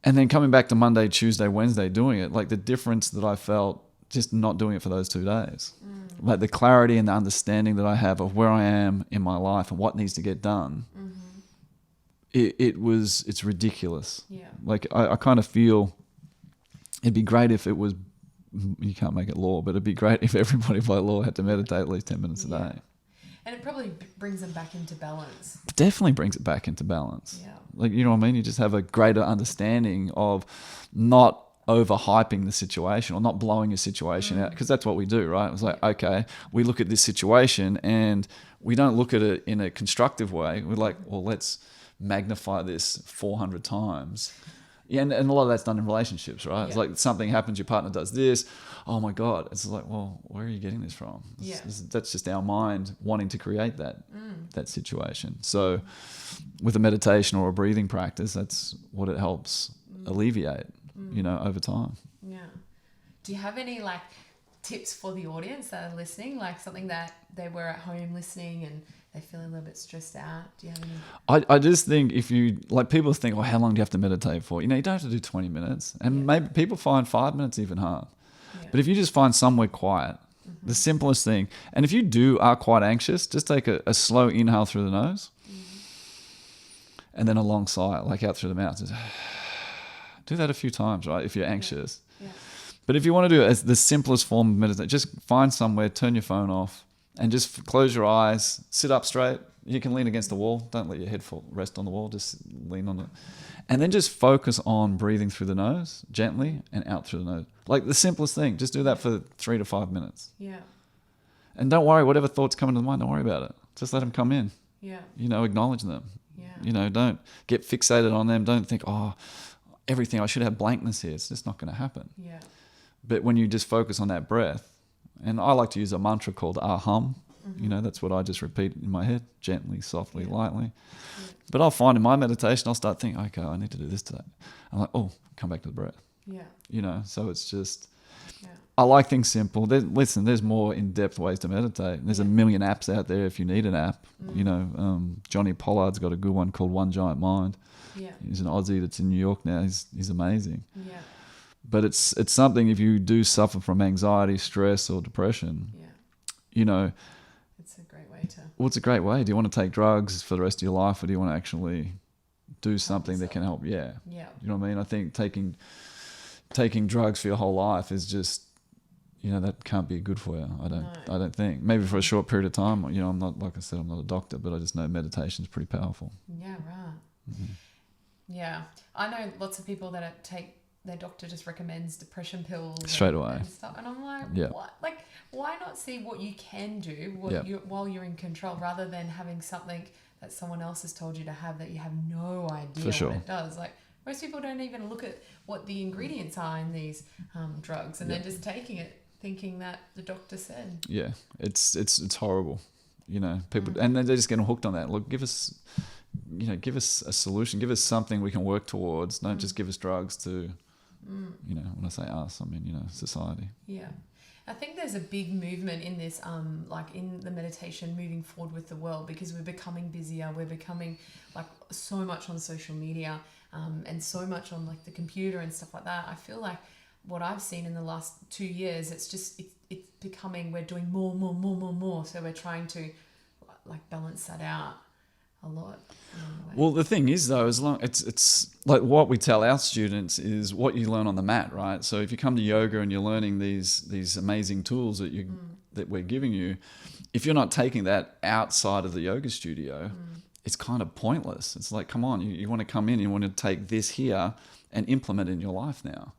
And then coming back to Monday, Tuesday, Wednesday, doing it, like the difference that I felt just not doing it for those 2 days. Like the clarity and the understanding that I have of where I am in my life and what needs to get done. It's ridiculous. Yeah. Like I kind of feel it'd be great if it was, you can't make it law, but it'd be great if everybody by law had to meditate at least 10 minutes a day. And it probably brings them back into balance. It definitely brings it back into balance. Yeah. Like, you know what I mean? You just have a greater understanding of not overhyping the situation or not blowing a situation out, because that's what we do, right? It's like, okay, we look at this situation and we don't look at it in a constructive way. We're like, well, let's magnify this 400 times. Yeah, and a lot of that's done in relationships, right? It's like something happens, your partner does this. Oh my God. It's like, well, where are you getting this from? That's just our mind wanting to create that situation. So with a meditation or a breathing practice, that's what it helps alleviate, you know, over time. Yeah. Do you have any like tips for the audience that are listening? Like something that they were at home listening and they feel a little bit stressed out. Do you have any? I just think if you, like, people think, oh, how long do you have to meditate for? You know, you don't have to do 20 minutes. And maybe people find 5 minutes even hard. Yeah. But if you just find somewhere quiet, the simplest thing. And if you are quite anxious, just take a slow inhale through the nose and then a long sigh, like out through the mouth. Just do that a few times, right? If you're anxious. Yeah. But if you want to do it as the simplest form of meditation, just find somewhere, turn your phone off, and just close your eyes, sit up straight. You can lean against the wall. Don't let your head rest on the wall. Just lean on it. And then just focus on breathing through the nose gently and out through the nose. Like the simplest thing. Just do that for 3 to 5 minutes. Yeah. And don't worry, whatever thoughts come into the mind, don't worry about it. Just let them come in. Yeah. You know, acknowledge them. Yeah. You know, don't get fixated on them. Don't think, oh, everything, I should have blankness here. It's just not going to happen. Yeah. But when you just focus on that breath, and I like to use a mantra called aham. You know, that's what I just repeat in my head, gently, softly, lightly. Yeah. But I'll find in my meditation, I'll start thinking, okay, I need to do this today. I'm like, oh, come back to the breath. Yeah. You know, so it's just, I like things simple. There's more in-depth ways to meditate. There's a million apps out there if you need an app. You know, Johnny Pollard's got a good one called One Giant Mind. Yeah. He's an Aussie that's in New York now. He's amazing. Yeah. But it's something, if you do suffer from anxiety, stress or depression, you know, it's a great way to. Well, it's a great way. Do you want to take drugs for the rest of your life, or do you want to actually do something that can help? Yeah. Yeah. You know what I mean? I think taking drugs for your whole life is just, you know, that can't be good for you. I don't think. Maybe for a short period of time. You know, I'm not, like I said, I'm not a doctor, but I just know meditation is pretty powerful. Yeah. Right. Yeah. I know lots of people that take. Their doctor just recommends depression pills straight away and stuff, and I'm like, what? Like, why not see what you can do while you're in control, rather than having something that someone else has told you to have that you have no idea what it does? Like, most people don't even look at what the ingredients are in these drugs, and they're just taking it thinking that the doctor said. Yeah, it's horrible, you know. People and they're just getting hooked on that. Look, give us a solution, give us something we can work towards. Don't just give us drugs to. You know, when I say us, I mean, you know, society. Yeah. I think there's a big movement in this, like in the meditation moving forward with the world, because we're becoming busier. We're becoming like so much on social media and so much on like the computer and stuff like that. I feel like what I've seen in the last 2 years, it's becoming, we're doing more. So we're trying to like balance that out a lot. Well, the thing is though, as long it's like what we tell our students is what you learn on the mat, right? So if you come to yoga and you're learning these amazing tools that we're giving you, if you're not taking that outside of the yoga studio, it's kind of pointless. It's like, come on, you want to come in, you want to take this here and implement it in your life now.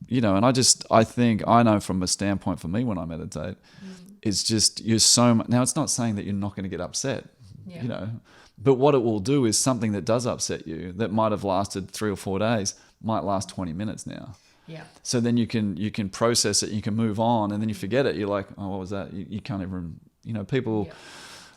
You know, and I think I know from a standpoint for me when I meditate, it's just you're so much. Now, it's not saying that you're not going to get upset. You know, but what it will do is something that does upset you that might have lasted 3 or 4 days might last 20 minutes now. Yeah. So then you can process it, you can move on, and then you forget it. You're like, oh, what was that? You can't even, you know, people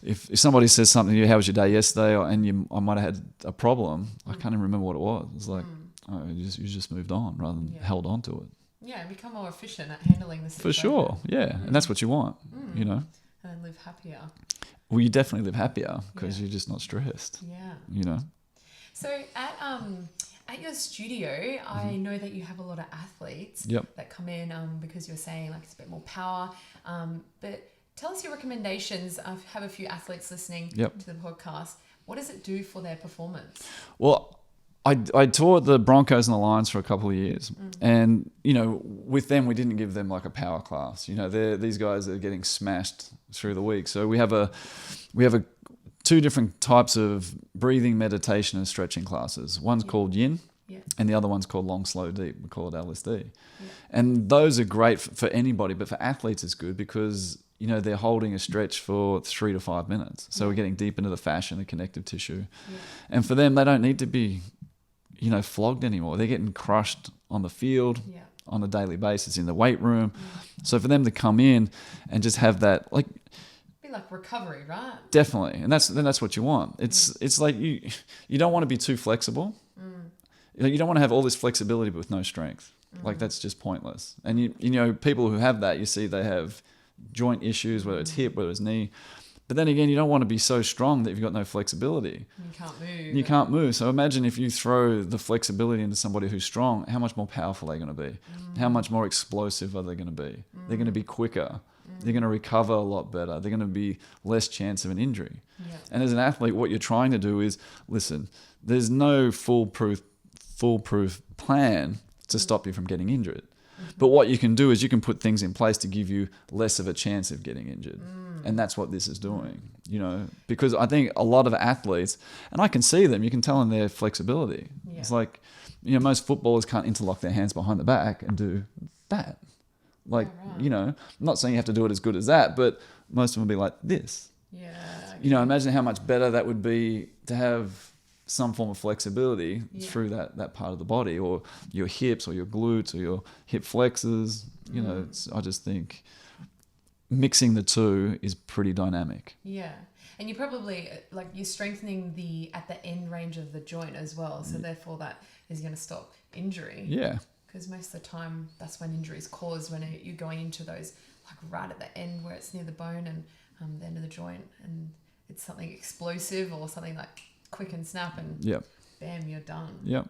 if somebody says something to you, how was your day yesterday? I might have had a problem. I can't even remember what it was. It's like, oh, you just moved on rather than held on to it. Yeah, and become more efficient at handling the situation. For sure, yeah. And that's what you want, you know. And then live happier. Well, you definitely live happier because you're just not stressed. Yeah. You know. So at your studio, I know that you have a lot of athletes that come in because you're saying like it's a bit more power. But tell us your recommendations. I have a few athletes listening to the podcast. What does it do for their performance? Well, I taught the Broncos and the Lions for a couple of years, and you know, with them we didn't give them like a power class. You know, these guys are getting smashed through the week. So we have two different types of breathing, meditation, and stretching classes. One's called Yin, and the other one's called Long, Slow, Deep. We call it LSD, and those are great for anybody, but for athletes it's good because you know they're holding a stretch for 3 to 5 minutes. So we're getting deep into the fascia and the connective tissue, and for them they don't need to be, you know, flogged anymore. They're getting crushed on the field on a daily basis in the weight room. So for them to come in and just have that, like, be like recovery, right? Definitely, and that's what you want. It's like you don't want to be too flexible. You don't want to have all this flexibility but with no strength. Like that's just pointless. And you know people who have that, you see they have joint issues, whether it's hip, whether it's knee. But then again, you don't want to be so strong that you've got no flexibility. You can't move. So imagine if you throw the flexibility into somebody who's strong, how much more powerful are they going to be? How much more explosive are they going to be? They're going to be quicker. They're going to recover a lot better. They're going to be less chance of an injury. And as an athlete, what you're trying to do is, listen, there's no foolproof plan to stop you from getting injured. But what you can do is you can put things in place to give you less of a chance of getting injured. And that's what this is doing, you know, because I think a lot of athletes, and I can see them, you can tell in their flexibility. It's like, you know, most footballers can't interlock their hands behind the back and do that. Like, you know, I'm not saying you have to do it as good as that, but most of them will be like this. You know, imagine how much better that would be to have some form of flexibility through that part of the body, or your hips or your glutes or your hip flexors. You know, I just think mixing the two is pretty dynamic. And you probably like you're strengthening at the end range of the joint as well, so therefore that is going to stop injury. Because most of the time that's when injury is caused, when you're going into those like right at the end where it's near the bone and the end of the joint, and it's something explosive or something like quick and snap, and bam, you're done.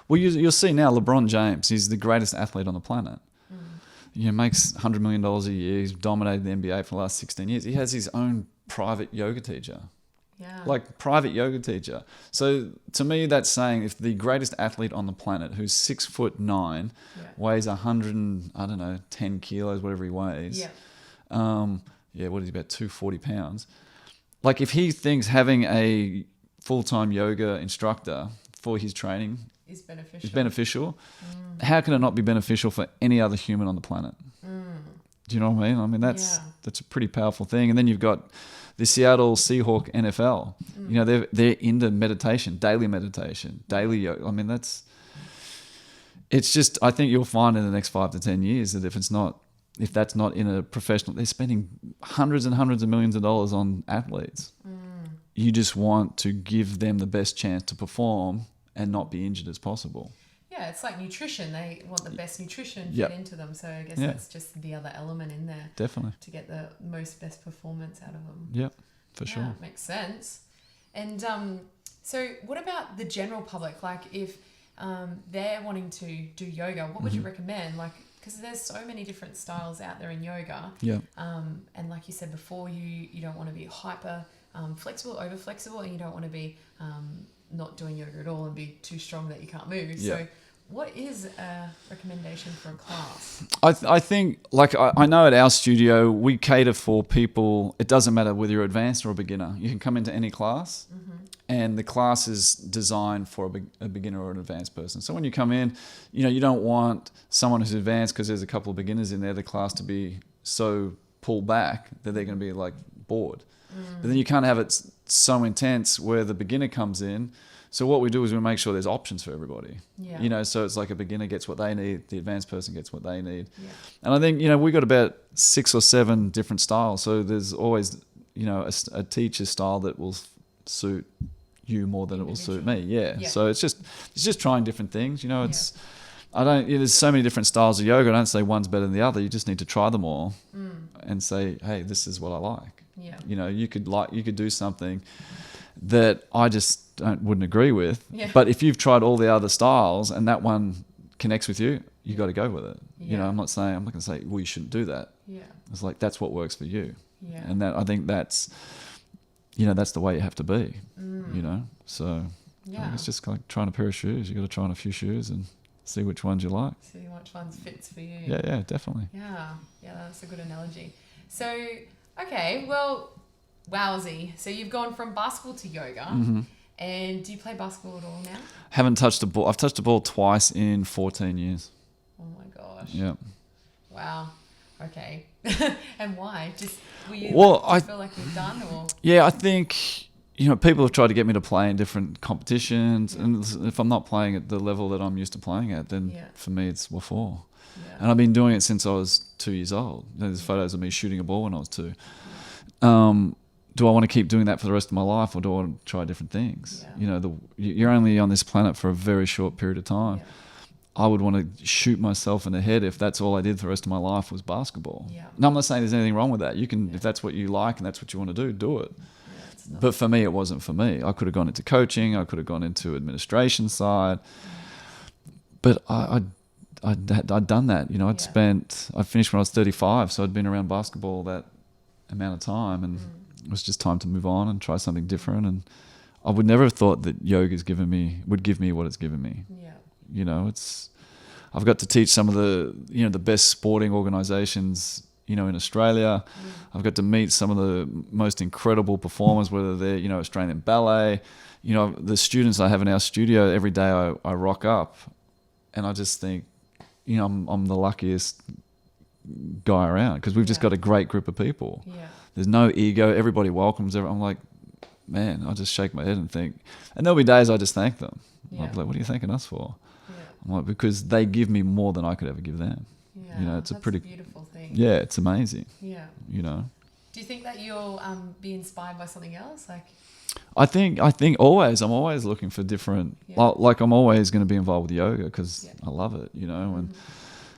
Well, you'll see now LeBron James, he's the greatest athlete on the planet. You know, makes $100 million a year. He's dominated the NBA for the last 16 years. He has his own private yoga teacher. Like private yoga teacher. So to me, that's saying if the greatest athlete on the planet, who's 6'9", weighs 10 kilos, whatever he weighs. What is he, about 240 pounds? Like if he thinks having a full-time yoga instructor for his training is beneficial, how can it not be beneficial for any other human on the planet? Do you know what I mean? I mean, that's a pretty powerful thing. And then you've got the Seattle Seahawks NFL. You know, they're into meditation, daily yoga. I mean, it's just, I think you'll find in the next 5 to 10 years that if that's not in a professional, they're spending hundreds and hundreds of millions of dollars on athletes. You just want to give them the best chance to perform and not be injured as possible. It's like nutrition. They want the best nutrition fed into them. So I guess that's just the other element in there. Definitely. To get the best performance out of them. Yep, for sure. Makes sense. And so what about the general public? Like if they're wanting to do yoga, what would you recommend? Like, because there's so many different styles out there in yoga. And like you said before, you don't want to be hyper flexible, over flexible, and you don't want to be not doing yoga at all and be too strong that you can't move. So what is a recommendation for a class? I think, like I know at our studio, we cater for people. It doesn't matter whether you're advanced or a beginner. You can come into any class, and the class is designed for a beginner or an advanced person. So when you come in, you know, you don't want someone who's advanced because there's a couple of beginners in there, the class to be so pulled back that they're going to be like bored. But then you can't have it so intense where the beginner comes in. So what we do is we make sure there's options for everybody. You know, so it's like a beginner gets what they need, the advanced person gets what they need. And I think, you know, we got about 6 or 7 different styles. So there's always, a teacher style that will suit you more than it will suit me. Yeah. So it's just trying different things. There's so many different styles of yoga. I don't say one's better than the other. You just need to try them all and say, hey, this is what I like. Yeah. You could do something that I just wouldn't agree with. Yeah. But if you've tried all the other styles and that one connects with you, you got to go with it. Yeah. I'm not going to say, well, you shouldn't do that. Yeah. It's like, that's what works for you. Yeah. And I think that's the way you have to be, So Yeah. it's just like trying a pair of shoes. You got to try on a few shoes and see which ones you like. See which ones fits for you. Yeah, definitely. Yeah, that's a good analogy. So, okay, well, wowsy. So you've gone from basketball to yoga. Mm-hmm. And do you play basketball at all now? Haven't touched a ball. I've touched a ball twice in 14 years. Oh my gosh. Yeah. Wow. Okay. And why? Just were you I feel like you're done or? Yeah, I think people have tried to get me to play in different competitions, and if I'm not playing at the level that I'm used to playing at, then for me it's what for. Yeah. And I've been doing it since I was 2 years old. There's photos of me shooting a ball when I was 2. Do I want to keep doing that for the rest of my life, or do I want to try different things? Yeah. You're only on this planet for a very short period of time. Yeah. I would want to shoot myself in the head if that's all I did for the rest of my life was basketball. Yeah. No, I'm not saying there's anything wrong with that. You can, if that's what you like and that's what you want to do it. Yeah, but for me, it wasn't for me. I could have gone into coaching. I could have gone into administration side. But I'd done that. I finished when I was 35, so I'd been around basketball that amount of time, and it was just time to move on and try something different. And I would never have thought that yoga's would give me what it's given me. Yeah. I've got to teach some of the best sporting organisations, in Australia. I've got to meet some of the most incredible performers, whether they're, Australian ballet. The students I have in our studio, every day I rock up, and I just think, I'm the luckiest guy around, because we've just got a great group of people. Yeah. There's no ego. Everybody welcomes everyone. I'm like, man, I just shake my head and think, and there'll be days I just thank them. Yeah. I'll be like, what are you thanking us for? Yeah. I'm like, because they give me more than I could ever give them. Yeah. It's That's a beautiful thing. Yeah, it's amazing. Yeah. Do you think that you'll be inspired by something else? Like, I think always. I'm always looking for different. Like I'm always going to be involved with yoga because I love it. And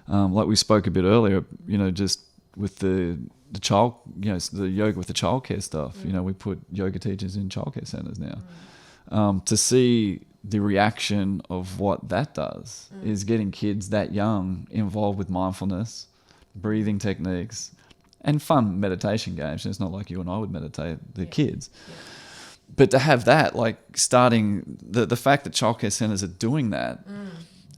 like we spoke a bit earlier. Just with the child, the yoga with the childcare stuff. We put yoga teachers in childcare centres now. To see the reaction of what that does is getting kids that young involved with mindfulness, breathing techniques, and fun meditation games. It's not like you and I would meditate, the kids. Yeah. But to have that, like starting, the fact that childcare centres are doing that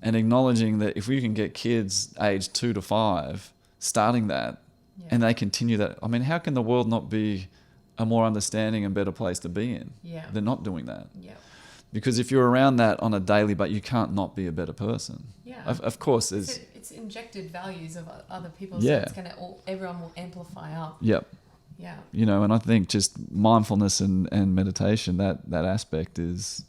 and acknowledging that if we can get kids aged 2 to 5 starting that and they continue that, I mean, how can the world not be a more understanding and better place to be in? Yeah. They're not doing that. Yeah. Because if you're around that on a daily basis, you can't not be a better person. Yeah. Of course, there's... It's injected values of other people, so it's everyone will amplify up. Yep. Yeah. And I think just mindfulness and meditation, that aspect is...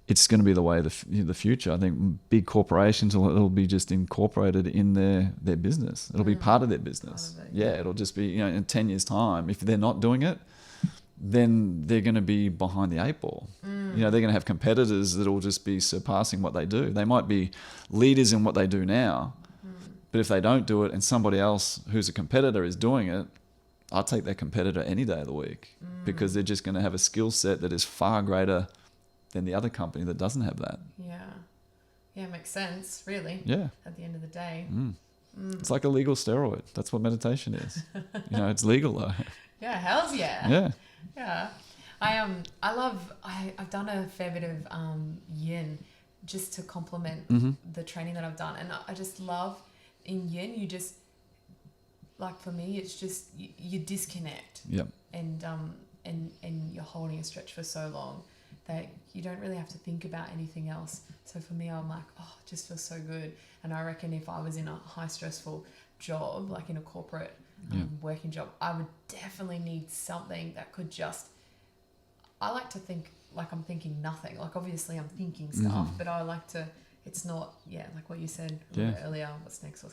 It's going to be the way of the future. I think big corporations it'll be just incorporated in their business. It'll be part of their business. It'll just be, in 10 years' time, if they're not doing it, then they're going to be behind the 8 ball. They're going to have competitors that will just be surpassing what they do. They might be leaders in what they do now, but if they don't do it and somebody else who's a competitor is doing it, I'll take that competitor any day of the week because they're just going to have a skill set that is far greater than the other company that doesn't have that. Yeah. Yeah, makes sense, really. Yeah. At the end of the day. It's like a legal steroid. That's what meditation is. It's legal though. Yeah, hells yeah. Yeah. Yeah. I've done a fair bit of yin just to complement the training that I've done. And I just love in yin, you just, like for me, it's just, you disconnect. Yep. And you're holding a stretch for so long that you don't really have to think about anything else. So for me, I'm like, oh, it just feels so good. And I reckon if I was in a high stressful job, like in a corporate working job, I would definitely need something that could just, I like to think like I'm thinking nothing. Like obviously I'm thinking stuff, but I like to, it's not, like what you said earlier, what's next?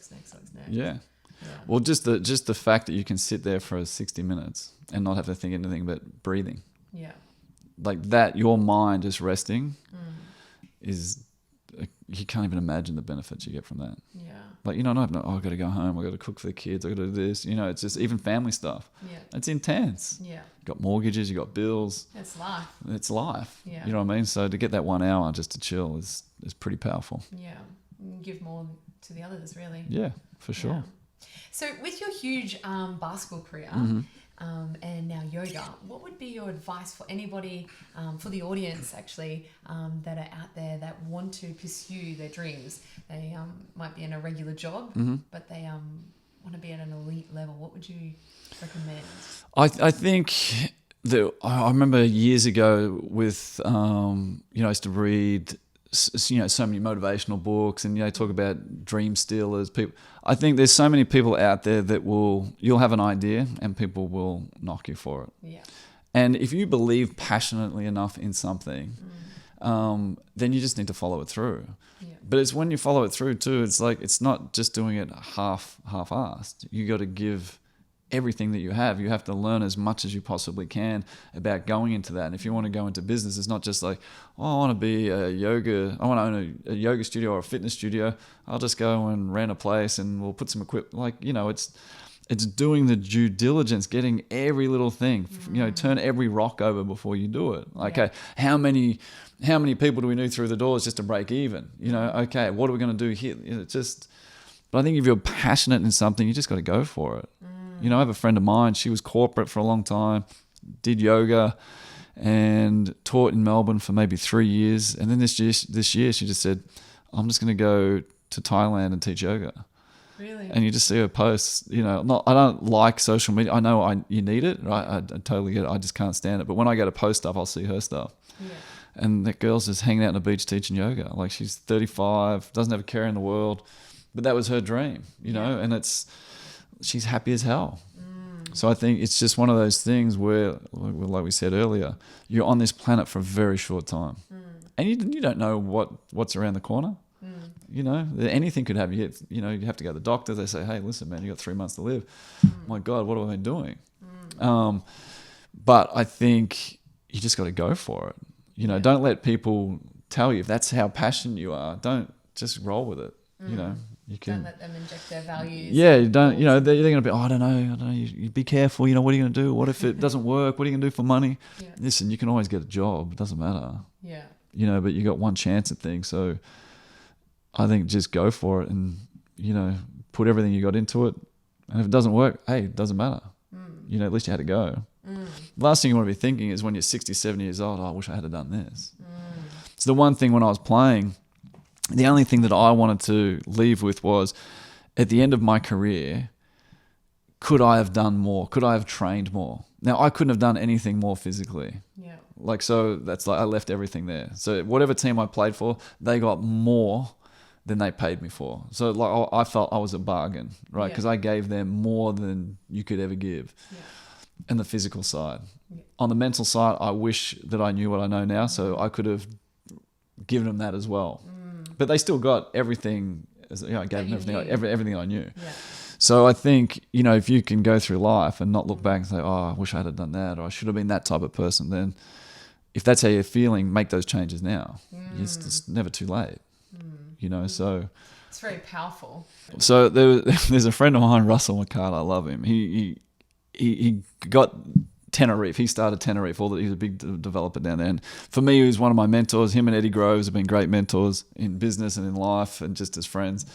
Yeah. Yeah. Well, just the fact that you can sit there for 60 minutes and not have to think anything but breathing. Yeah. Like that, your mind just resting Mm. is, you can't even imagine the benefits you get from that. Yeah. Like, I've got to go home, I've got to cook for the kids, I've got to do this, it's just even family stuff. Yeah. It's intense. Yeah. You got mortgages, you got bills. It's life. It's life. Yeah. You know what I mean? So to get that 1 hour just to chill is pretty powerful. Yeah. You give more to the others, really. Yeah, for sure. Yeah. So with your huge basketball career and now yoga, what would be your advice for anybody, for the audience actually, that are out there that want to pursue their dreams? They might be in a regular job, but they want to be at an elite level. What would you recommend? I think that I remember years ago with, I used to read so many motivational books and talk about dream stealers. People, I think there's so many people out there that you'll have an idea and people will knock you for it. Yeah. And if you believe passionately enough in something, then you just need to follow it through. Yeah. But it's when you follow it through too, it's like it's not just doing it half-assed. You got to give everything that you have. You have to learn as much as you possibly can about going into that. And if you want to go into business, it's not just like, I want to be I want to own a yoga studio or a fitness studio. I'll just go and rent a place and we'll put some equipment. It's doing the due diligence, getting every little thing, turn every rock over before you do it. Okay, how many people do we need through the doors just to break even? Okay, what are we going to do here? But I think if you're passionate in something, you just got to go for it. I have a friend of mine, she was corporate for a long time, did yoga and taught in Melbourne for maybe 3 years. And then this year she just said, I'm just going to go to Thailand and teach yoga. Really? And you just see her posts, I don't like social media. I know you need it, right? I totally get it. I just can't stand it. But when I go to post stuff, I'll see her stuff. Yeah. And that girl's just hanging out on the beach teaching yoga. Like she's 35, doesn't have a care in the world. But that was her dream, and she's happy as hell. So I think it's just one of those things where, like we said earlier, you're on this planet for a very short time. And you don't know what's around the corner. Anything could happen. You have to go to the doctor. They say, hey, listen, man, you got 3 months to live. My God, what have I been doing? But I think you just got to go for it. Don't let people tell you if that's how passionate you are. Don't just roll with it. You can. Don't let them inject their values. Yeah, you don't. They're going to be. I don't know. You be careful. What are you going to do? What if it doesn't work? What are you going to do for money? Yeah. Listen, you can always get a job. It doesn't matter. Yeah. But you got one chance at things. So I think just go for it and put everything you got into it. And if it doesn't work, hey, it doesn't matter. At least you had to go. Last thing you want to be thinking is when you're 60, 70 years old. I wish I had done this. It's the one thing when I was playing. The only thing that I wanted to leave with was, at the end of my career, could I have done more? Could I have trained more? Now, I couldn't have done anything more physically. Yeah. So that's I left everything there. So whatever team I played for, they got more than they paid me for. So I felt I was a bargain, right? Because I gave them more than you could ever give. Yeah. And the physical side. Yeah. On the mental side, I wish that I knew what I know now, so I could have given them that as well. But they still got everything. I gave them everything I knew. Yeah. So I think, if you can go through life and not look back and say, I wish I had done that, or I should have been that type of person, then if that's how you're feeling, make those changes now. It's never too late. So it's very powerful. So there's a friend of mine, Russell McCart. I love him. He got Tenerife. He started Tenerife. He's a big developer down there. And for me, he was one of my mentors. Him and Eddie Groves have been great mentors in business and in life and just as friends.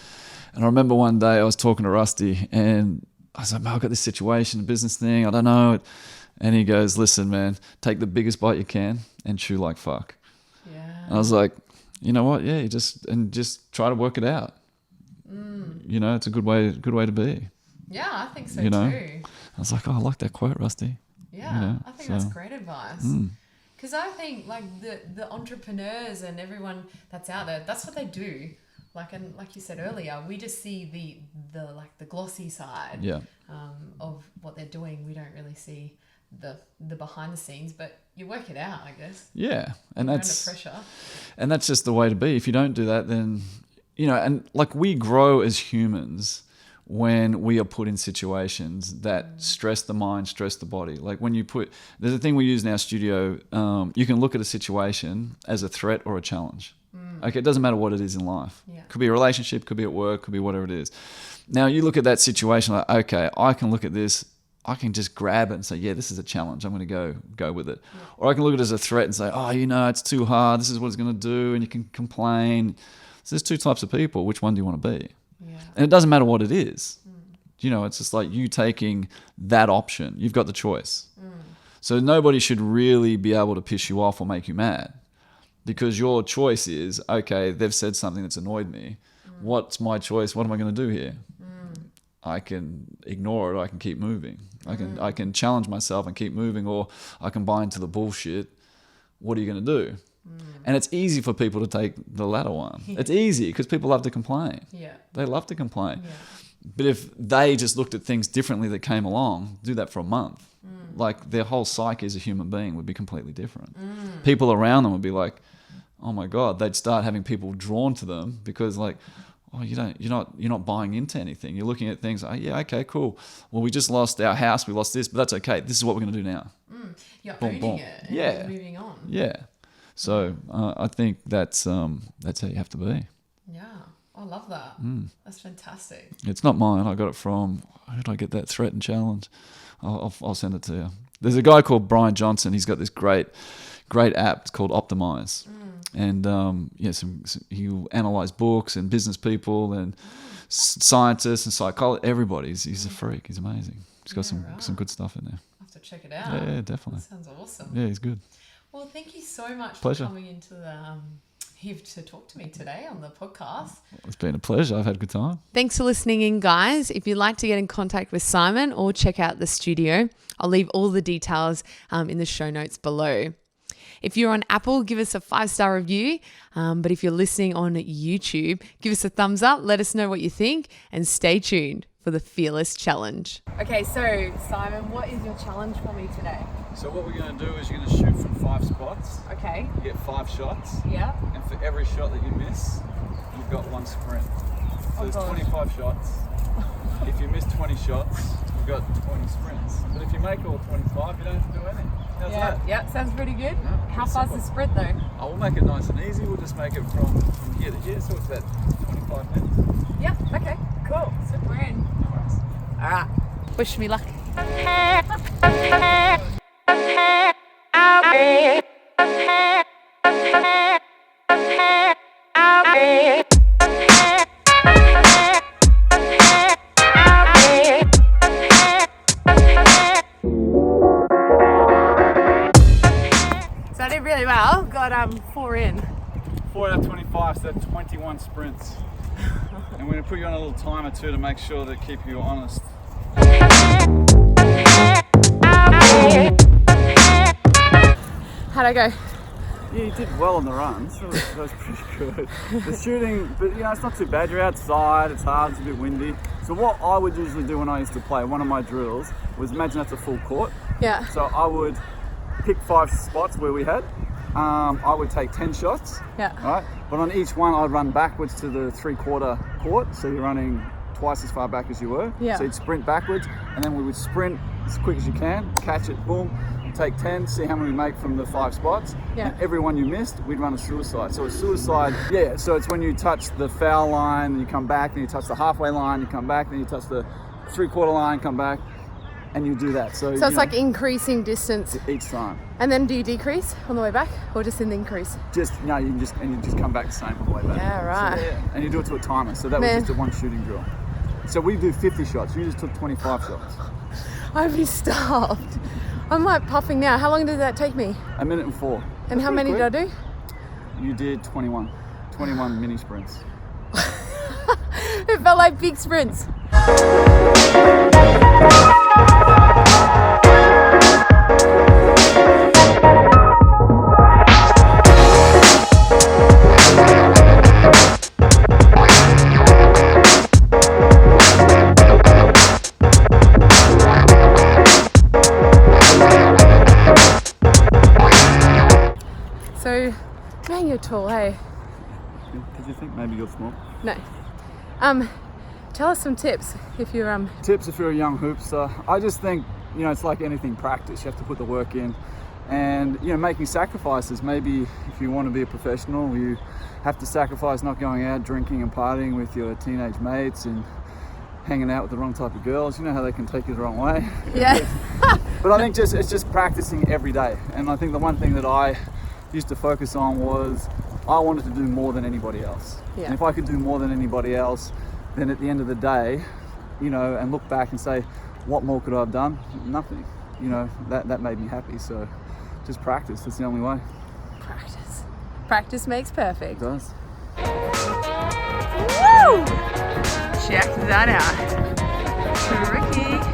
And I remember one day I was talking to Rusty and I was like, man, I've got this situation, business thing. I don't know. And he goes, listen, man, take the biggest bite you can and chew like fuck. Yeah. And I was like, you know what? Yeah, just try to work it out. It's a good way to be. Yeah, I think so too. I was like, I like that quote, Rusty. Yeah, I think that's great advice. Because I think the entrepreneurs and everyone that's out there, that's what they do. Like you said earlier, we just see the glossy side of what they're doing. We don't really see the behind the scenes, but you work it out, I guess. Yeah, and You're that's under pressure. And that's just the way to be. If you don't do that, then and like we grow as humans when we are put in situations that stress the mind, stress the body. Like when there's a thing we use in our studio. You can look at a situation as a threat or a challenge. Okay, it doesn't matter what it is in life. Yeah. Could be a relationship, could be at work, could be whatever it is. Now you look at that situation like, okay, I can look at this, I can just grab it and say, yeah, this is a challenge. I'm going to go with it. Yeah. Or I can look at it as a threat and say, oh, it's too hard. This is what it's going to do. And you can complain. So there's two types of people. Which one do you want to be? Yeah. And it doesn't matter what it is. It's just like you taking that option. You've got the choice. So nobody should really be able to piss you off or make you mad, because your choice is, okay, they've said something that's annoyed me. What's my choice? What am I going to do here? I can ignore it, or I can keep moving. I can challenge myself and keep moving, or I can buy into the bullshit. What are you going to do? And it's easy for people to take the latter one. It's easy because people love to complain. Yeah. They love to complain. Yeah. But if they just looked at things differently that came along, do that for a month, like their whole psyche as a human being would be completely different. People around them would be like, oh my God, they'd start having people drawn to them because like, oh, you're not buying into anything. You're looking at things like, yeah, okay, cool. Well, we just lost our house, we lost this, but that's okay. This is what we're going to do now. You're boom, owning boom. it and Yeah. moving on. Yeah. So I think that's how you have to be. Yeah. I love that. That's fantastic. It's not mine. I got it from, where did I get that threat and challenge? I'll send it to you. There's a guy called Brian Johnson. He's got this great app. It's called Optimize. And he'll analyze books and business people and scientists and psychologists. Everybody. He's a freak. He's amazing. He's got some good stuff in there. I'll have to check it out. Yeah, definitely. That sounds awesome. Yeah, he's good. Well, thank you so much Pleasure. for coming into the HIV to talk to me today on the podcast. It's been a pleasure. I've had a good time. Thanks for listening in, guys. If you'd like to get in contact with Simon or check out the studio, I'll leave all the details in the show notes below. If you're on Apple, give us a 5-star review. But if you're listening on YouTube, give us a thumbs up. Let us know what you think and stay tuned for the Fearless Challenge. Okay, so Simon, what is your challenge for me today? So what we're going to do is you're going to shoot from 5 spots. Okay. You get 5 shots. Yeah. And for every shot that you miss, you've got 1 sprint. So there's 25 shots. If you miss 20 shots, you've got 20 sprints. But if you make all 25, you don't have to do anything. How's that? Yeah, sounds pretty good. Yeah, How far's the sprint though? I will make it nice and easy. We'll just make it from here to here, so it's about 25 minutes. Yeah, okay, cool. So we're in. All right. Wish me luck. So I did really well. Got 4 in. 4 out of 25, so that's 21 sprints. And we're going to put you on a little timer too to make sure to keep you honest. How'd I go? Yeah, you did well on the runs. That was pretty good. The shooting, but it's not too bad. You're outside, it's hard, it's a bit windy. So what I would usually do when I used to play, one of my drills, was imagine that's a full court. Yeah. So I would pick 5 spots where we had. I would take 10 shots. Yeah. Right? But on each one, I'd run backwards to the 3/4 court. So you're running twice as far back as you were. Yeah. So you'd sprint backwards, and then we would sprint as quick as you can, catch it, boom, take 10, see how many we make from the 5 spots. Yeah. And every one you missed, we'd run a suicide. So a suicide, so it's when you touch the foul line, you come back, then you touch the halfway line, you come back, then you touch the 3/4 line, come back, and you do that. So So it's like increasing distance. each time. And then do you decrease on the way back or just in the increase? You just come back the same on the way back. Yeah, right. So, and you do it to a timer. So that Man. was just a 1 shooting drill. So we do 50 shots. You just took 25 shots. I'd be starved. I'm like puffing now. How long did that take me? 1 minute and 4. And how many did I do? You did 21. 21 mini sprints. It felt like big sprints. So, man, you're tall, hey? Did you think maybe you're small? No. tell us some tips if you're Tips if you're a young hoopster. I just think, it's like anything, practice. You have to put the work in, and making sacrifices. Maybe if you want to be a professional, you have to sacrifice not going out drinking and partying with your teenage mates and hanging out with the wrong type of girls. You know how they can take you the wrong way. Yeah. But I think it's just practicing every day. And I think the one thing that I used to focus on was I wanted to do more than anybody else. Yeah. And if I could do more than anybody else, then at the end of the day, and look back and say, what more could I have done? Nothing. That made me happy. So just practice. That's the only way. Practice makes perfect. It does. Woo! Check that out. Ricky.